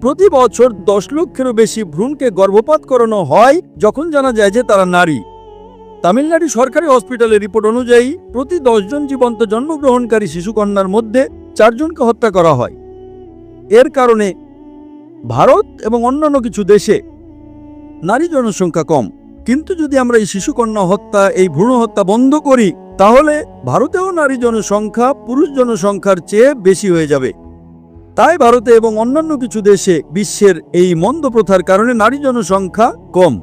প্রতি বছর 10 লক্ষেরও বেশি ভ্রূণকে গর্ভপাত করানো হয় যখন জানা যায় যে তারা নারী। তামিলনাড়ু সরকারি হসপিটালের রিপোর্ট অনুযায়ী প্রতি 10 জন জীবন্ত জন্মগ্রহণকারী শিশুকন্যার মধ্যে 4 জনকে হত্যা করা হয়। এর কারণে ভারত এবং অন্যান্য কিছু দেশে নারী জনসংখ্যা কম। কিন্তু যদি আমরা এই শিশুকন্যা হত্যা, এই ভ্রূণ হত্যা বন্ধ করি, তাহলে ভারতেও নারী জনসংখ্যা পুরুষ জনসংখ্যার চেয়ে বেশি হয়ে যাবে। তাই ভারতে এবং অন্যান্য কিছু দেশে বিশ্বের এই মন্দ প্রথার কারণে নারী জনসংখ্যা কম।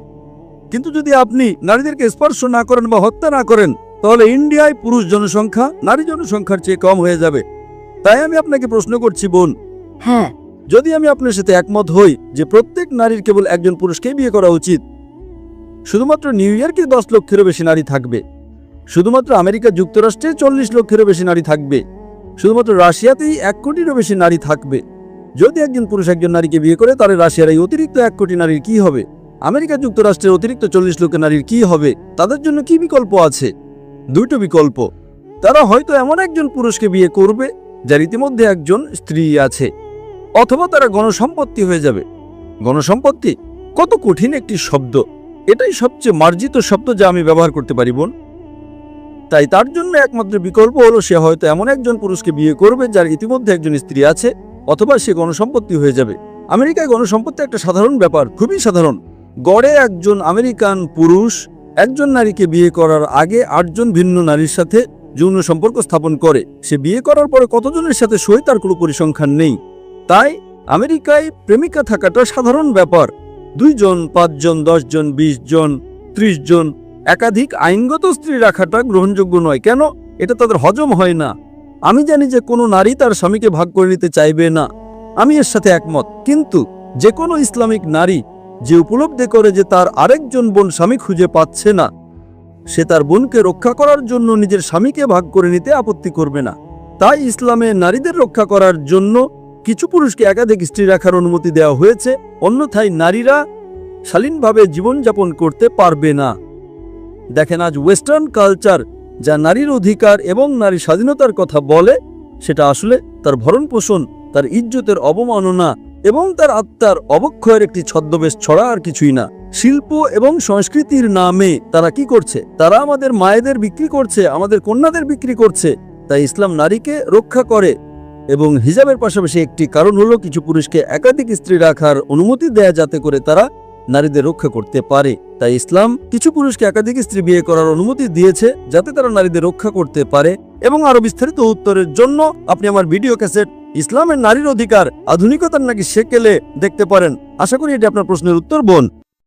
কিন্তু যদি আপনি নারীদেরকে স্পর্শ না করেন বা হত্যা না করেন, তাহলে ইন্ডিয়ায় পুরুষ জনসংখ্যা নারী জনসংখ্যার চেয়ে কম হয়ে যাবে। তাই আমি আপনাকে প্রশ্ন করছি বোন, হ্যাঁ, যদি আমি আপনার সাথে একমত হই যে প্রত্যেক নারীর কেবল একজন পুরুষকেই বিয়ে করা উচিত, শুধুমাত্র নিউ ইয়র্কে 10 লক্ষেরও বেশি নারী থাকবে, শুধুমাত্র আমেরিকা যুক্তরাষ্ট্রে 40 লক্ষেরও বেশি নারী থাকবে, শুধুমাত্র রাশিয়াতেই 1 কোটিরও বেশি নারী থাকবে। যদি একজন পুরুষ একজন নারীকে বিয়ে করে, তাহলে রাশিয়ার এই অতিরিক্ত 1 কোটি নারীর কি হবে? আমেরিকা যুক্তরাষ্ট্রের অতিরিক্ত 40 লক্ষ নারীর কি হবে? তাদের জন্য কি বিকল্প আছে? 2টো বিকল্প। তারা হয়তো এমন একজন পুরুষকে বিয়ে করবে যার ইতিমধ্যে একজন স্ত্রী আছে, অথবা তারা গণসম্পত্তি হয়ে যাবে। গণসম্পত্তি কত কঠিন একটি শব্দ! এটাই সবচেয়ে মার্জিত শব্দ যা আমি ব্যবহার করতে পারি বোন। তাই তার জন্য একমাত্র বিকল্প হলো সে হয়তো এমন একজন পুরুষকে বিয়ে করবে যার ইতিমধ্যে একজন স্ত্রী আছে, অথবা সে গণসম্পত্তি হয়ে যাবে। আমেরিকায় গণসম্পত্তি একটা সাধারণ ব্যাপার, খুবই সাধারণ। গড়ে একজন আমেরিকান পুরুষ একজন নারীকে বিয়ে করার আগে 8 জন ভিন্ন নারীর সাথে যৌন সম্পর্ক স্থাপন করে। সে বিয়ে করার পরে কতজনের সাথে শোয় তার কোনো পরিসংখ্যান নেই। তাই আমেরিকায় প্রেমিকা থাকাটা সাধারণ ব্যাপার। 2 জন, 5 জন, 10 জন, 20 জন, 30 জন, একাধিক আইনগত স্ত্রী রাখাটা গ্রহণযোগ্য নয়। কেন? এটা তাদের হজম হয় না। আমি জানি যে কোনো নারী তার স্বামীকে ভাগ করে নিতে চাইবে না, আমি এর সাথে একমত। কিন্তু যে কোনো ইসলামিক নারী যে উপলব্ধি করে যে তার আরেকজন বোন স্বামী খুঁজে পাচ্ছে না, সে তার বোনকে রক্ষা করার জন্য নিজের স্বামীকে ভাগ করে নিতে আপত্তি করবে না। তাই ইসলামে নারীদের রক্ষা করার জন্য কিছু পুরুষকে একাধিক স্ত্রী রাখার অনুমতি দেওয়া হয়েছে, অন্যথায় নারীরা শালীনভাবে জীবনযাপন করতে পারবে না। দেখেন, আজ ওয়েস্টার্ন কালচার যা নারীর অধিকার এবং নারী স্বাধীনতার কথা বলে, সেটা আসলে তার ভরণ পোষণ, তার ইজ্জতের অবমাননা এবং তার আত্মার অবক্ষয়ের একটি ছদ্মবেশ ছড়া আর কিছুই না। শিল্প এবং সংস্কৃতির নামে তারা কি করছে? তারা আমাদের মায়েদের বিক্রি করছে, আমাদের কন্যাদের বিক্রি করছে। তাই ইসলাম নারীকে রক্ষা করে এবং হিজাবের পাশাপাশি একটি কারণ হলো কিছু পুরুষকে একাধিক স্ত্রী রাখার অনুমতি দেয়া, যাতে করে তারা নারীদের রক্ষা করতে পারে। তাই ইসলাম কিছু পুরুষকে একাধিক স্ত্রী বিয়ে করার অনুমতি দিয়েছে যাতে তারা নারীদের রক্ষা করতে পারে। এবং আরো বিস্তারিত উত্তরের জন্য আপনি আমার ভিডিও ক্যাসেট ইসলামের নারীর অধিকার আধুনিকতার নাকি সেকেলে দেখতে পারেন। আশা করি এটি আপনার প্রশ্নের উত্তর বোন।